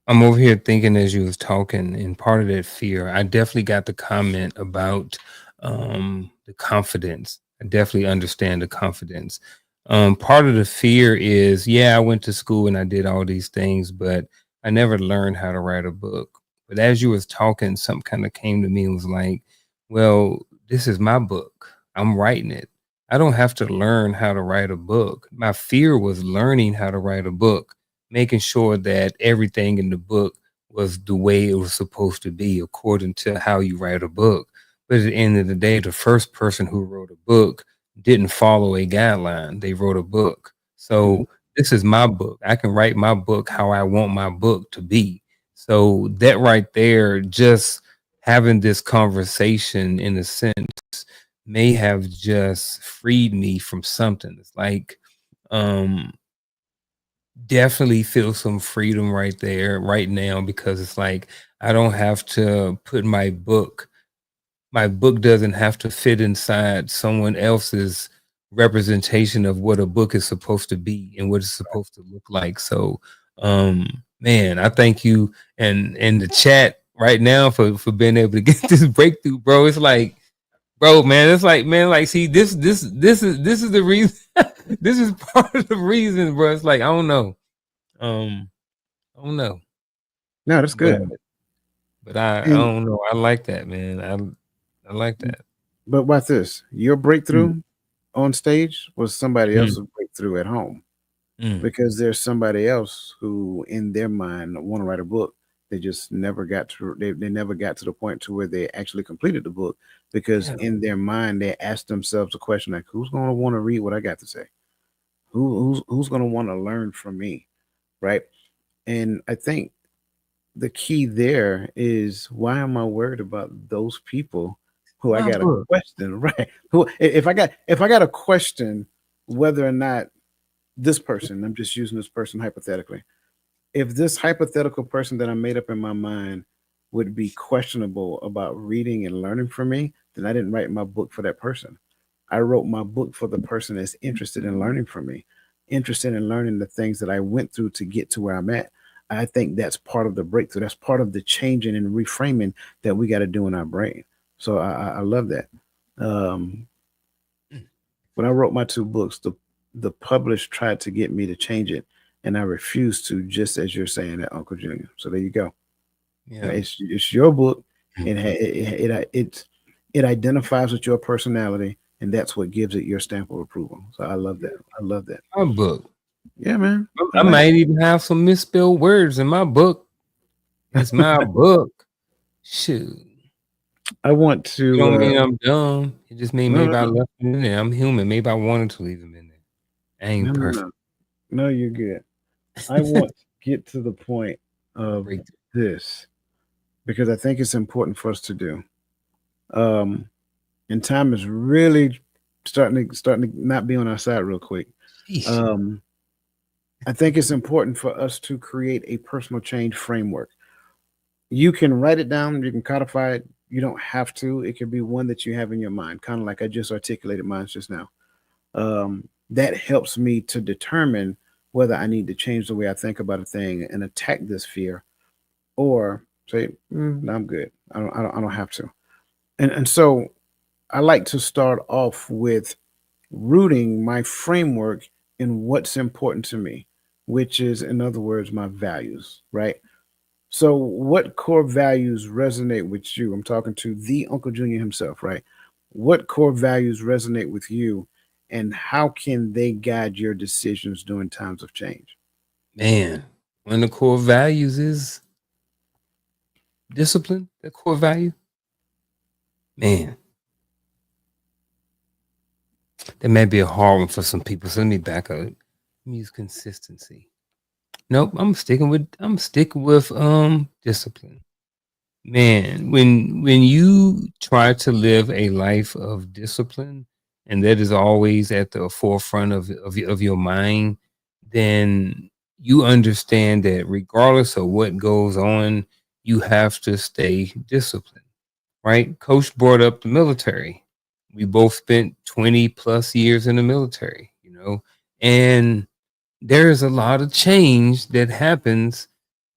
I'm over here thinking as you was talking, and part of that fear, I definitely got the comment about the confidence. I definitely understand the confidence. Part of the fear is, yeah, I went to school and I did all these things, but I never learned how to write a book. But as you was talking, something kind of came to me and was like, well, this is my book. I'm writing it. I don't have to learn how to write a book. My fear was learning how to write a book, making sure that everything in the book was the way it was supposed to be according to how you write a book. But at the end of the day, the first person who wrote a book didn't follow a guideline. They wrote a book. Mhm. So this is my book. I can write my book how I want my book to be. So that right there, just having this conversation in a sense may have just freed me from something. It's like um definitely feel some freedom right there right now because it's like I don't have to put my book doesn't have to fit inside someone else's representation of what a book is supposed to be and what it's supposed to look like. So man, I thank you and the chat right now for being able to get this breakthrough, bro. It's like bro, man. It's like, man, like, see, this is the reason. This is part of the reason, bro. It's like, I don't know, um, I don't know, No, that's but good. I And don't know. I like that, man. I like that. but watch this. Your Mm, breakthrough on stage was somebody mm, else's breakthrough at home, mm. because there's somebody else who in their mind want to write a book. They never got to the point to where they actually completed the book, because Yeah, in their mind they asked themselves a question like, who's going to want to read what I got to say? Who's going to want to learn from me, right? And I think the key there is, why am I worried about those people who I my got a book. question, right? Who, if I got a question whether or not this person, I'm just using this person hypothetically, if this hypothetical person that I made up in my mind would be questionable about reading and learning from me, then I didn't write my book for that person. I wrote my book for the person that's interested in learning from me, interested in learning the things that I went through to get to where I'm at. I think that's part of the breakthrough. That's part of the changing and reframing that we got to do in our brain. So I love that. Um, when I wrote my two books, the publisher tried to get me to change it, and I refused to. Just as you're saying that, Uncle Junior. So there you go. Yeah, It's your book. It identifies with your personality, and that's what gives it your stamp of approval. So I love that. I love that. my book. Yeah, man. I I like it. might even have some misspelled words in my book. It's my book. Shoot. I want It to. don't mean I'm dumb. It just mean No, maybe no, I no, left it in there. I'm human. Maybe I wanted to leave them in there. I no, ain't no, perfect. no. No, you're good. I want to get to the point of Breakthrough. this, because I think it's important for us to do. Um, and time is really starting to not be on our side real quick. Sheesh. Um, I think it's important for us to create a personal change framework. You can write it down, you can codify it. You don't have to. It could be one that you have in your mind, kind of like I just articulated mine just now. That helps me to determine whether I need to change the way I think about a thing and attack this fear, or say, no, I'm good. I don't have to. And so I like to start off with rooting my framework in what's important to me, which is, in other words, my values, right? So, what core values resonate with you? I'm talking to the Uncle Junior himself, right? What core values resonate with you, and how can they guide your decisions during times of change? Man, one of the core values is discipline. The core value. Man, that may be a hard one for some people. So let me back up. Let me use consistency. Nope, I'm sticking with discipline. Man, when you try to live a life of discipline, and that is always at the forefront of your mind, then you understand that regardless of what goes on, you have to stay disciplined. Right? Coach brought up the military. We both spent 20 plus years in the military, and there's a lot of change that happens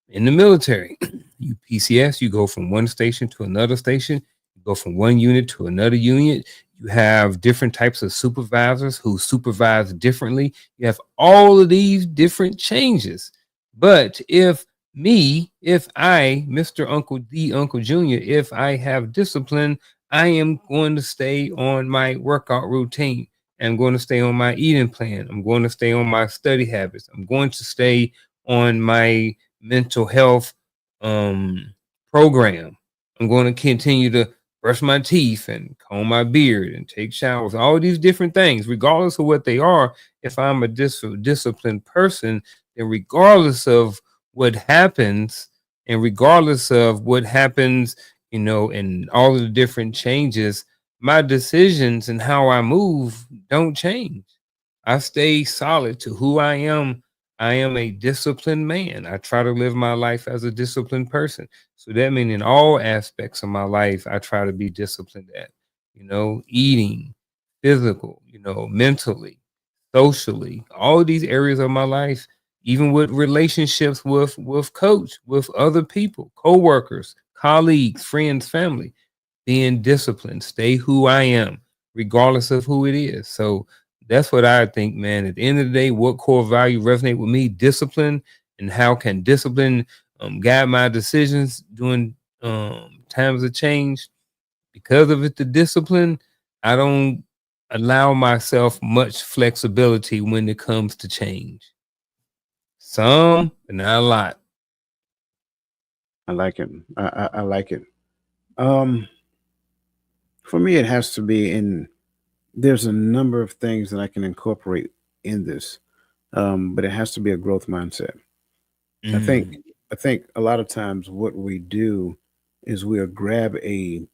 in the military. You PCS, you go from one station to another station, you go from one unit to another unit. You have different types of supervisors who supervise differently. You have all of these different changes. But if I, Mr. Uncle D, Uncle Junior, if I have discipline, I am going to stay on my workout routine. I'm going to stay on my eating plan. I'm going to stay on my study habits. I'm going to stay on my mental health program. I'm going to continue to brush my teeth and comb my beard and take showers, all these different things, regardless of what they are. If I'm a disciplined person, then regardless of what happens, and regardless of what happens, and all of the different changes, my decisions and how I move don't change. I stay solid to who I am. I am a disciplined man. I try to live my life as a disciplined person. So that means in all aspects of my life, I try to be disciplined at, eating, physical, mentally, socially, all these areas of my life, even with relationships with coach, with other people, co-workers, colleagues, friends, family. being disciplined, stay who I am, regardless of who it is. So that's what I think, man. At the end of the day, what core value resonate with me? Discipline, and how can discipline guide my decisions during times of change? Because of it, the discipline, I don't allow myself much flexibility when it comes to change. Some, but not a lot. I like it. I like it. Um, for me, it has to be in. There's a number of things that I can incorporate in this, but it has to be a growth mindset. I think. Mm, I think a lot of times what we do is we'll grab a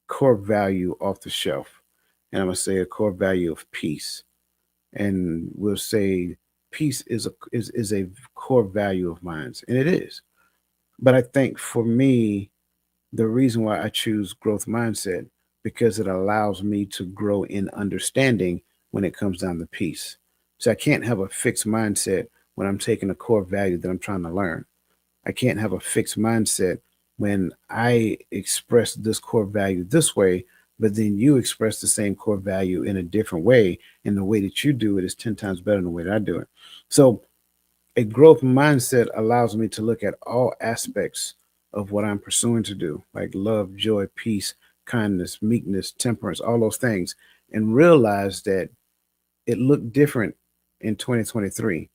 core value off the shelf, and I'm gonna say a core value of peace, and we'll say peace is a core value of mine, and it is. But I think for me, the reason why I choose growth mindset because it allows me to grow in understanding when it comes down to peace. So I can't have a fixed mindset when I'm taking a core value that I'm trying to learn. I can't have a fixed mindset when I express this core value this way, but then you express the same core value in a different way. And the way that you do it is 10 times better than the way that I do it. So a growth mindset allows me to look at all aspects of what I'm pursuing to do, like love, joy, peace, kindness, meekness, temperance, all those things, and realize that it looked different in 2023.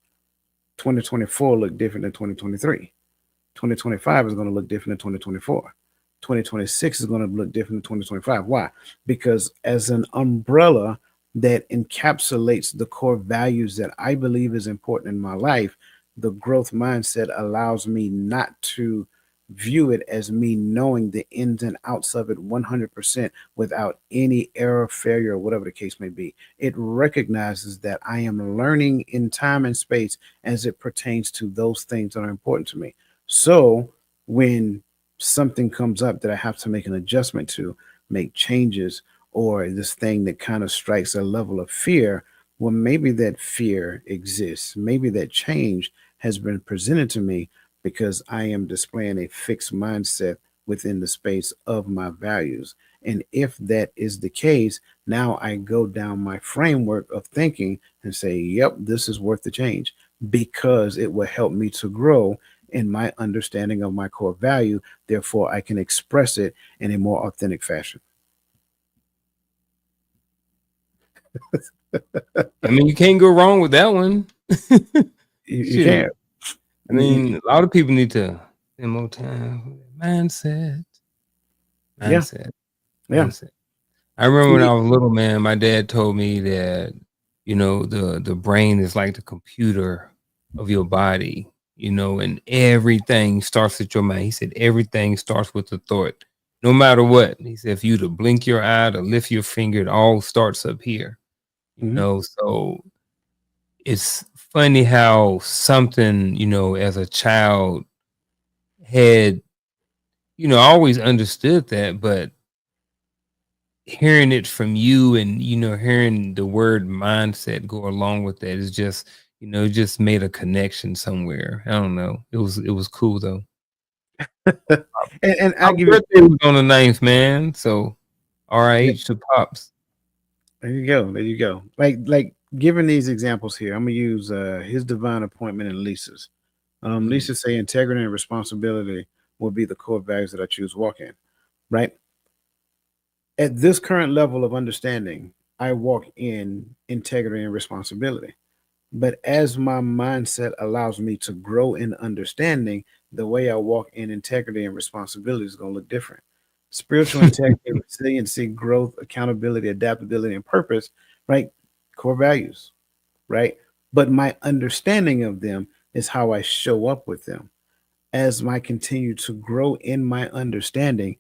2024 looked different than 2023. 2025 is going to look different than 2024. 2026 is going to look different than 2025. Why? Because as an umbrella that encapsulates the core values that I believe is important in my life, the growth mindset allows me not to view it as me knowing the ins and outs of it 100% without any error, failure, or whatever the case may be. It recognizes that I am learning in time and space as it pertains to those things that are important to me. So when something comes up that I have to make an adjustment to, make changes, or this thing that kind of strikes a level of fear, well, maybe that fear exists. Maybe that change has been presented to me because I am displaying a fixed mindset within the space of my values. And if that is the case, now I go down my framework of thinking and say, yep, this is worth the change because it will help me to grow in my understanding of my core value. Therefore, I can express it in a more authentic fashion. I mean, you can't go wrong with that one. You Shoot. can't. I mean, a lot of people need to spend more time. Mindset, Yeah, mindset, yeah. mindset. I remember when See, I was little, man, my dad told me that, the brain is like the computer of your body, and everything starts with your mind. He said everything starts with the thought. No matter what. He said if you to blink your eye, to lift your finger, it all starts up here. mhm. So it's funny how something, as a child had, I always understood that, but hearing it from you and hearing the word mindset go along with that is just it just made a connection somewhere. I don't know, it was cool though. And My I give you, birthday was on the 9th, man, so yeah, RIH to pops. there you go, there you go. Like giving these examples here, I'm gonna use his divine appointment and Lisa's. Mm, Lisa say integrity and responsibility will be the core values that I choose to walk in. Right at this current level of understanding, I walk in integrity and responsibility. But as my mindset allows me to grow in understanding, the way I walk in integrity and responsibility is going to look different. Spiritual integrity, resiliency, growth, accountability, adaptability, and purpose, right? Core values, right? But my understanding of them is how I show up with them. As I continue to grow in my understanding,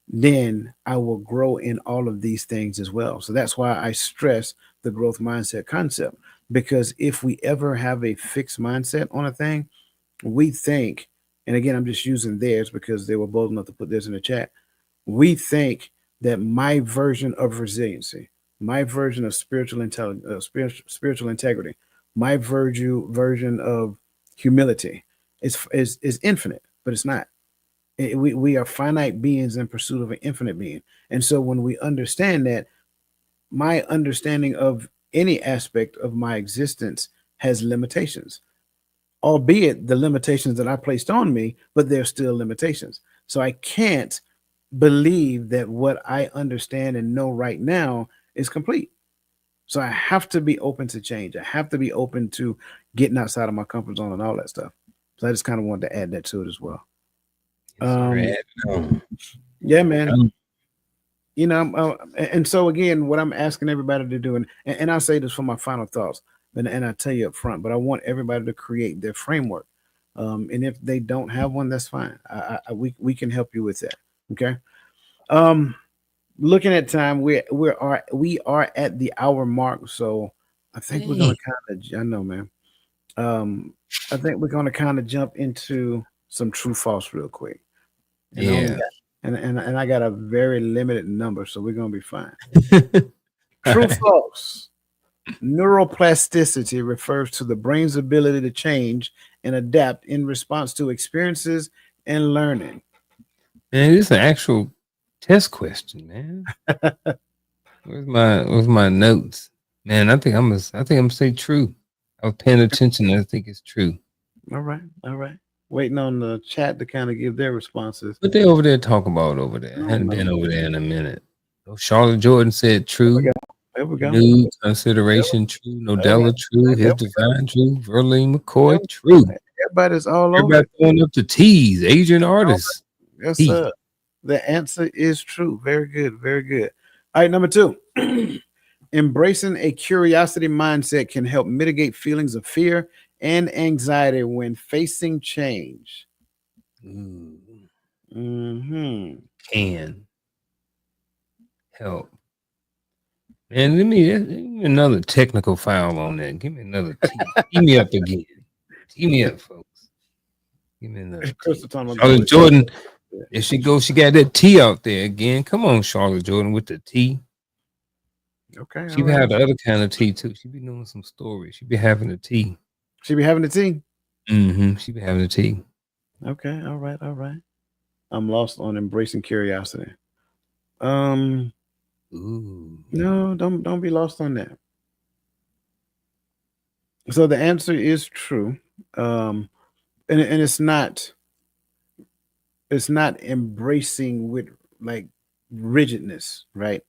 then I will grow in all of these things as well. So that's why I stress the growth mindset concept. Because if we ever have a fixed mindset on a thing, we think, and again, I'm just using theirs because they were bold enough to put this in the chat. We think that my version of resiliency, my version of spiritual intelligence, spiritual integrity, my version of humility is infinite, but it's not. We are finite beings in pursuit of an infinite being. And so when we understand that, my understanding of any aspect of my existence has limitations, albeit the limitations that I placed on me, but they're still limitations. So I can't believe that what I understand and know right now is complete. So I have to be open to change. I have to be open to getting outside of my comfort zone and all that stuff. So I just kind of wanted to add that to it as well. Yes, sir. Um, Add it on. yeah, Add it man. on. And so again, what I'm asking everybody to do, and I'll say this for my final thoughts, and I tell you up front, but I want everybody to create their framework. And if they don't have one, that's fine. We can help you with that. Okay. Um, Looking at time, we are at the hour mark, so I think we're Dang. gonna kind of. I know, man. Um, I think we're gonna kind of jump into some true false real quick, and I only Yeah. got and I got a very limited number, so we're gonna be fine. True Alright. false. Neuroplasticity refers to the brain's ability to change and adapt in response to experiences and learning. Man, this is an actual test question, man. Where's my notes? Man, I think I'm gonna say true. I was paying attention. I think it's true. All right, all right. Waiting on the chat to kind of give their responses. What they over there talking about over there? I I don't hadn't been know. over there in a minute. Oh, Charlotte Jordan said There we true. go. There we go. New There, consideration true. there we go. Nodella true. There His we go. divine true. Verlaine There McCoy we true. go. Everybody's all over Everybody it. throwing up the T's. Asian All artists. right. Yes, T. sir. The answer is true. Very good. Very good. All right, number two. Embracing a curiosity mindset can help mitigate feelings of fear and anxiety when facing change. Ooh, Hmm. can help. Man, let me another technical file on that. Give me another T. Tee me up again. Tee me up, folks. Give me another T. Crystal talking about going Charlotte to Jordan, there she goes. She got that T out there again. Come on, Charlotte Jordan with the T. okay, She all be right. having the other kind of tea too. She be doing some stories. She be having the tea. She be having the tea. She be having the tea. Okay, all right, all right. I'm lost on embracing curiosity. Um, Ooh. no, don't be lost on that. So the answer is true. Um, and it's not embracing with like rigidness, right?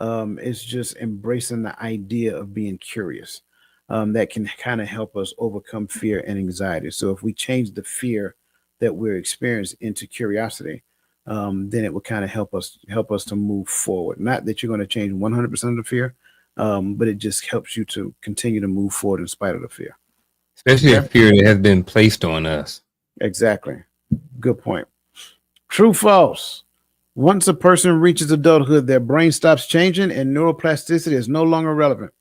It's just embracing the idea of being curious. That can kind of help us overcome fear and anxiety. So if we change the fear that we're experiencing into curiosity, then it will kind of help us to move forward. Not that you're going to change 100% of the fear, but it just helps you to continue to move forward in spite of the fear. Especially a Okay, fear that has been placed on us. exactly. Good point. True, false. Once a person reaches adulthood, their brain stops changing and neuroplasticity is no longer relevant.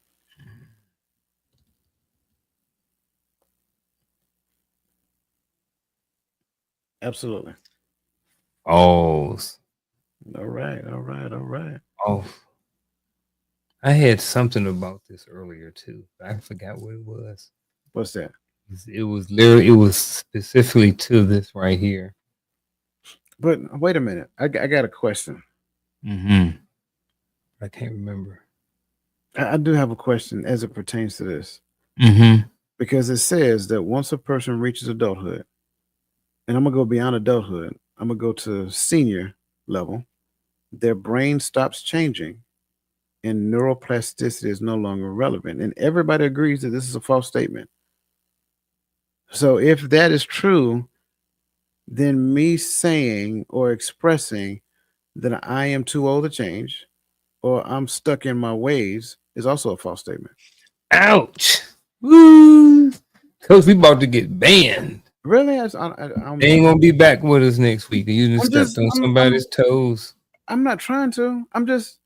Absolutely. Oh, All right. All right. All right. oh. I had something about this earlier too. I forgot what it was. What's that? It was literally. It was specifically to this right here. But wait a minute. I got a question. Mm-hmm. I can't remember. I do have a question as it pertains to this Mm-hmm. because it says that once a person reaches adulthood, and I'm going to go beyond adulthood, I'm going to go to senior level, their brain stops changing and neuroplasticity is no longer relevant. And everybody agrees that this is a false statement. So if that is true, then me saying or expressing that I am too old to change or I'm stuck in my ways is also a false statement. Ouch. Woo. Cause we about to get banned. Really? They ain't gonna be back with us next week. You just I'm stepped just, on I'm, somebody's toes. I'm not trying to. I'm just,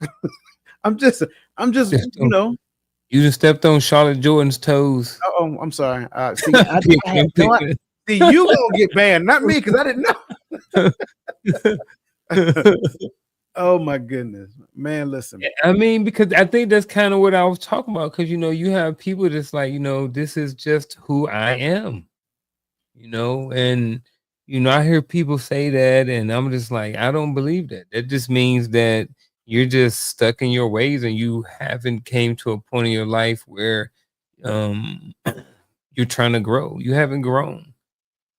I'm just, Stepped on, you just stepped on Charlotte Jordan's toes. oh, I'm sorry. See, I'm I had picking, no. picking. See, you gonna get banned, not me, because I didn't know. Oh my goodness, man! Listen, I mean, because I think that's kind of what I was talking about. Because you have people that's like, this is just who I am. And I hear people say that, and I'm just like, I don't believe that. That just means that you're just stuck in your ways, and you haven't came to a point in your life where um you're trying to grow. You haven't grown.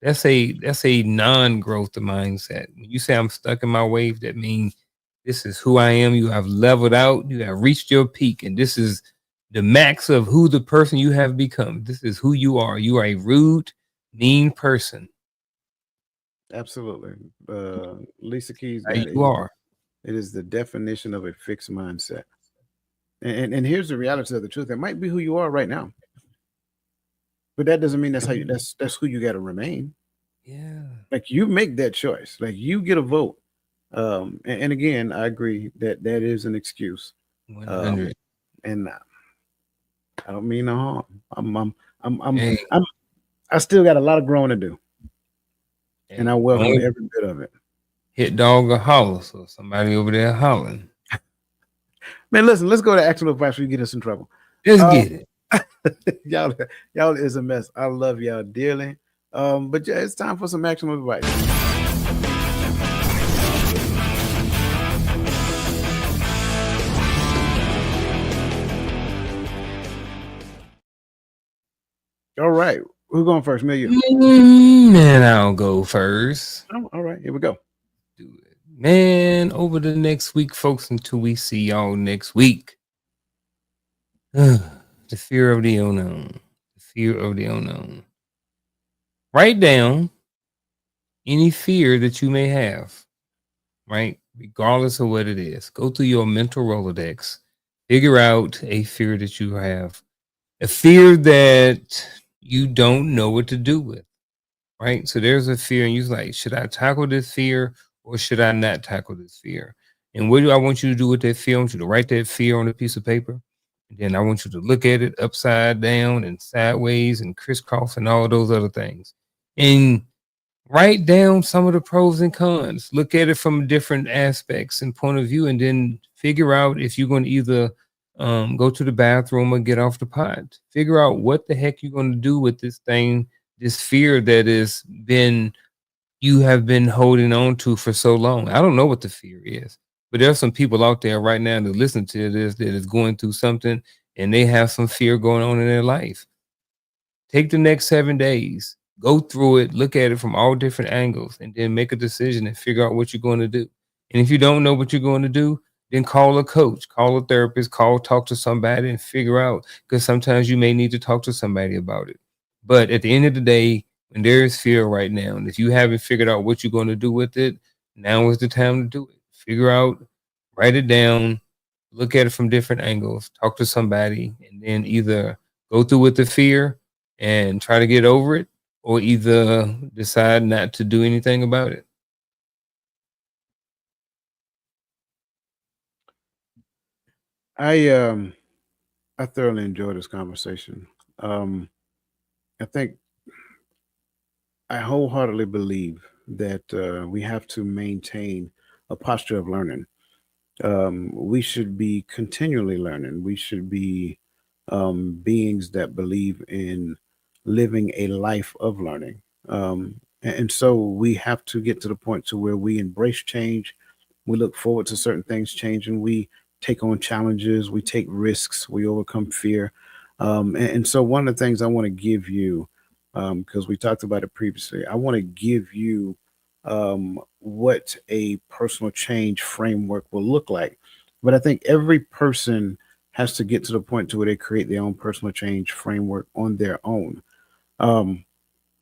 That's a non-growth mindset. When you say I'm stuck in my ways, that means this is who I am. You have leveled out. You have reached your peak, and this is the max of who the person you have become. This is who you are. You are a rude, mean person. Absolutely. Lisa Keys How got it. you are. It is the definition of a fixed mindset. And here's the reality of the truth. It might be who you are right now, but that doesn't mean that's who you got to remain. Yeah, Like you make that choice. Like you get a vote. And again, I agree that that is an excuse. Um, 100. and I don't mean no harm. I'm, I'm, I'm, I'm, Hey, I'm, I still got a lot of growing to do, and I hey, welcome don't every bit of it. hit dog or holler. So somebody over there hollering. Man, listen, let's go to actionable advice before you get us in trouble. Let's Um, get it. y'all, y'all is a mess. I love y'all dearly. But yeah, it's time for some actionable advice. All right, who's going first? Me or you? Man, I'll go first. Oh, all right, here we go. Do it. Man, over the next week, folks, until we see y'all next week. The fear of the unknown. The fear of the unknown. Write down any fear that you may have, right? Regardless of what it is. Go through your mental Rolodex. Figure out a fear that you have. A fear that you don't know what to do with, right? So there's a fear, and you're like, should I tackle this fear or should I not tackle this fear? And what do I want you to do with that fear? I want you to write that fear on a piece of paper. And then I want you to look at it upside down and sideways and crisscross and all those other things. And write down some of the pros and cons. Look at it from different aspects and point of view, and then figure out if you're going to either go to the bathroom or get off the pot. Figure out what the heck you're going to do with this thing, this fear that has been you have been holding on to for so long. I don't know what the fear is, but there are some people out there right now that listen to this that is going through something, and they have some fear going on in their life. Take the next 7 days, go through it, look at it from all different angles, and then make a decision and figure out what you're going to do. And if you don't know what you're going to do, then call a coach, call a therapist, talk to somebody and figure out, because sometimes you may need to talk to somebody about it. But at the end of the day, when there is fear right now, and if you haven't figured out what you're going to do with it, now is the time to do it. Figure out, write it down, look at it from different angles, talk to somebody, and then either go through with the fear and try to get over it, or either decide not to do anything about it. I um I thoroughly enjoyed this conversation. Um, I think I wholeheartedly believe that we have to maintain a posture of learning. We should be continually learning. We should be beings that believe in living a life of learning. And so we have to get to the point to where we embrace change. We look forward to certain things changing. We take on challenges. We take risks. We overcome fear. And so one of the things I want to give you, because we talked about it previously, I want to give you what a personal change framework will look like. But I think every person has to get to the point to where they create their own personal change framework on their own. Um,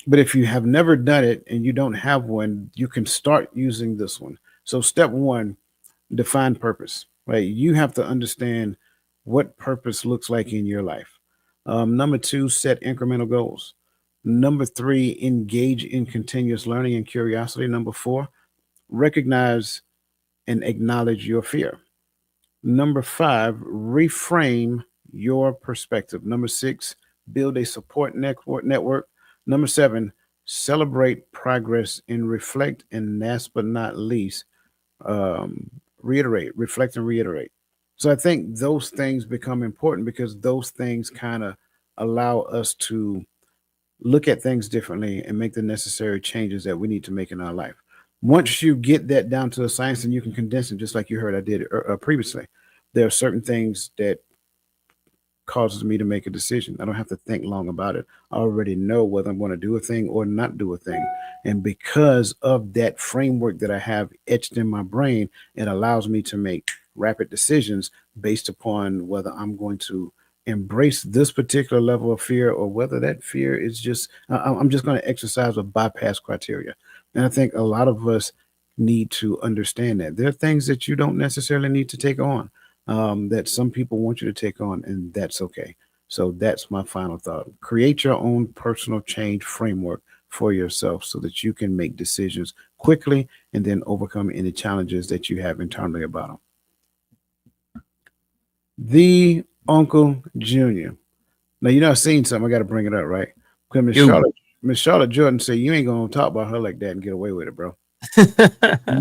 but if you have never done it and you don't have one, you can start using this one. So, step one, define purpose. Right, you have to understand what purpose looks like in your life. Number two, set incremental goals. Number three, engage in continuous learning and curiosity. Number four, recognize and acknowledge your fear. Number five, reframe your perspective. Number six, build a support network. Number seven, celebrate progress and reflect. And last but not least, reiterate, reflect and reiterate. So I think those things become important because those things kind of allow us to look at things differently, and make the necessary changes that we need to make in our life. Once you get that down to a science, and you can condense it, just like you heard I did previously. There are certain things that causes me to make a decision. I don't have to think long about it. I already know whether I'm going to do a thing or not do a thing. And because of that framework that I have etched in my brain, it allows me to make rapid decisions based upon whether I'm going to embrace this particular level of fear, or whether that fear is just, I'm just going to exercise a bypass criteria. And I think a lot of us need to understand that there are things that you don't necessarily need to take on, that some people want you to take on, and that's okay. So that's my final thought. Create your own personal change framework for yourself so that you can make decisions quickly and then overcome any challenges that you have internally about them. The Uncle Junior. Now you know I've seen something. I got to bring it up, right? Because You. Miss Charlotte Jordan said you ain't gonna talk about her like that and get away with it, bro.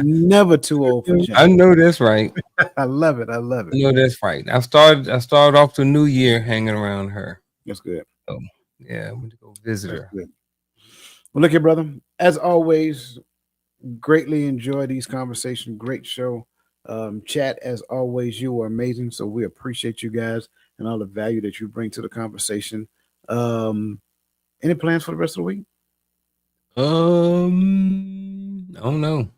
Never too old for I change. know that's right. I love it. I love I it. know that's right. I started off the new year hanging around her. That's good. So yeah, I'm gonna go visit That's her. good. Well, look here, brother. As always, greatly enjoy these conversations. Great show. Chat, as always, you are amazing. So we appreciate you guys and all the value that you bring to the conversation. Um, any plans for the rest of the week? I don't know.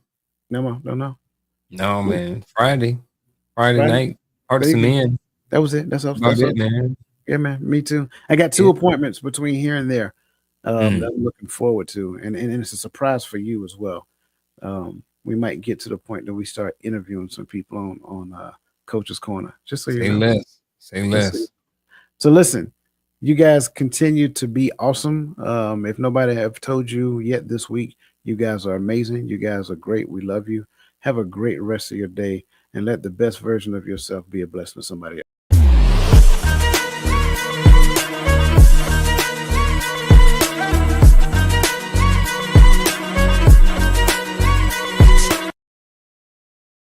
No more. No, no. No, Cool. man. Friday Friday. night, Heart of There you some go. men. That was it. That's all. About That's all. it, man. Yeah, man. Me too. I got two Yeah. appointments between here and there, Mm. that I'm looking forward to, and it's a surprise for you as well. We might get to the point that we start interviewing some people on Coach's Corner, just so you Say know. less. Say Just so less. So listen, you guys continue to be awesome. If nobody have told you yet this week, you guys are amazing. You guys are great. We love you. Have a great rest of your day, and let the best version of yourself be a blessing to somebody else.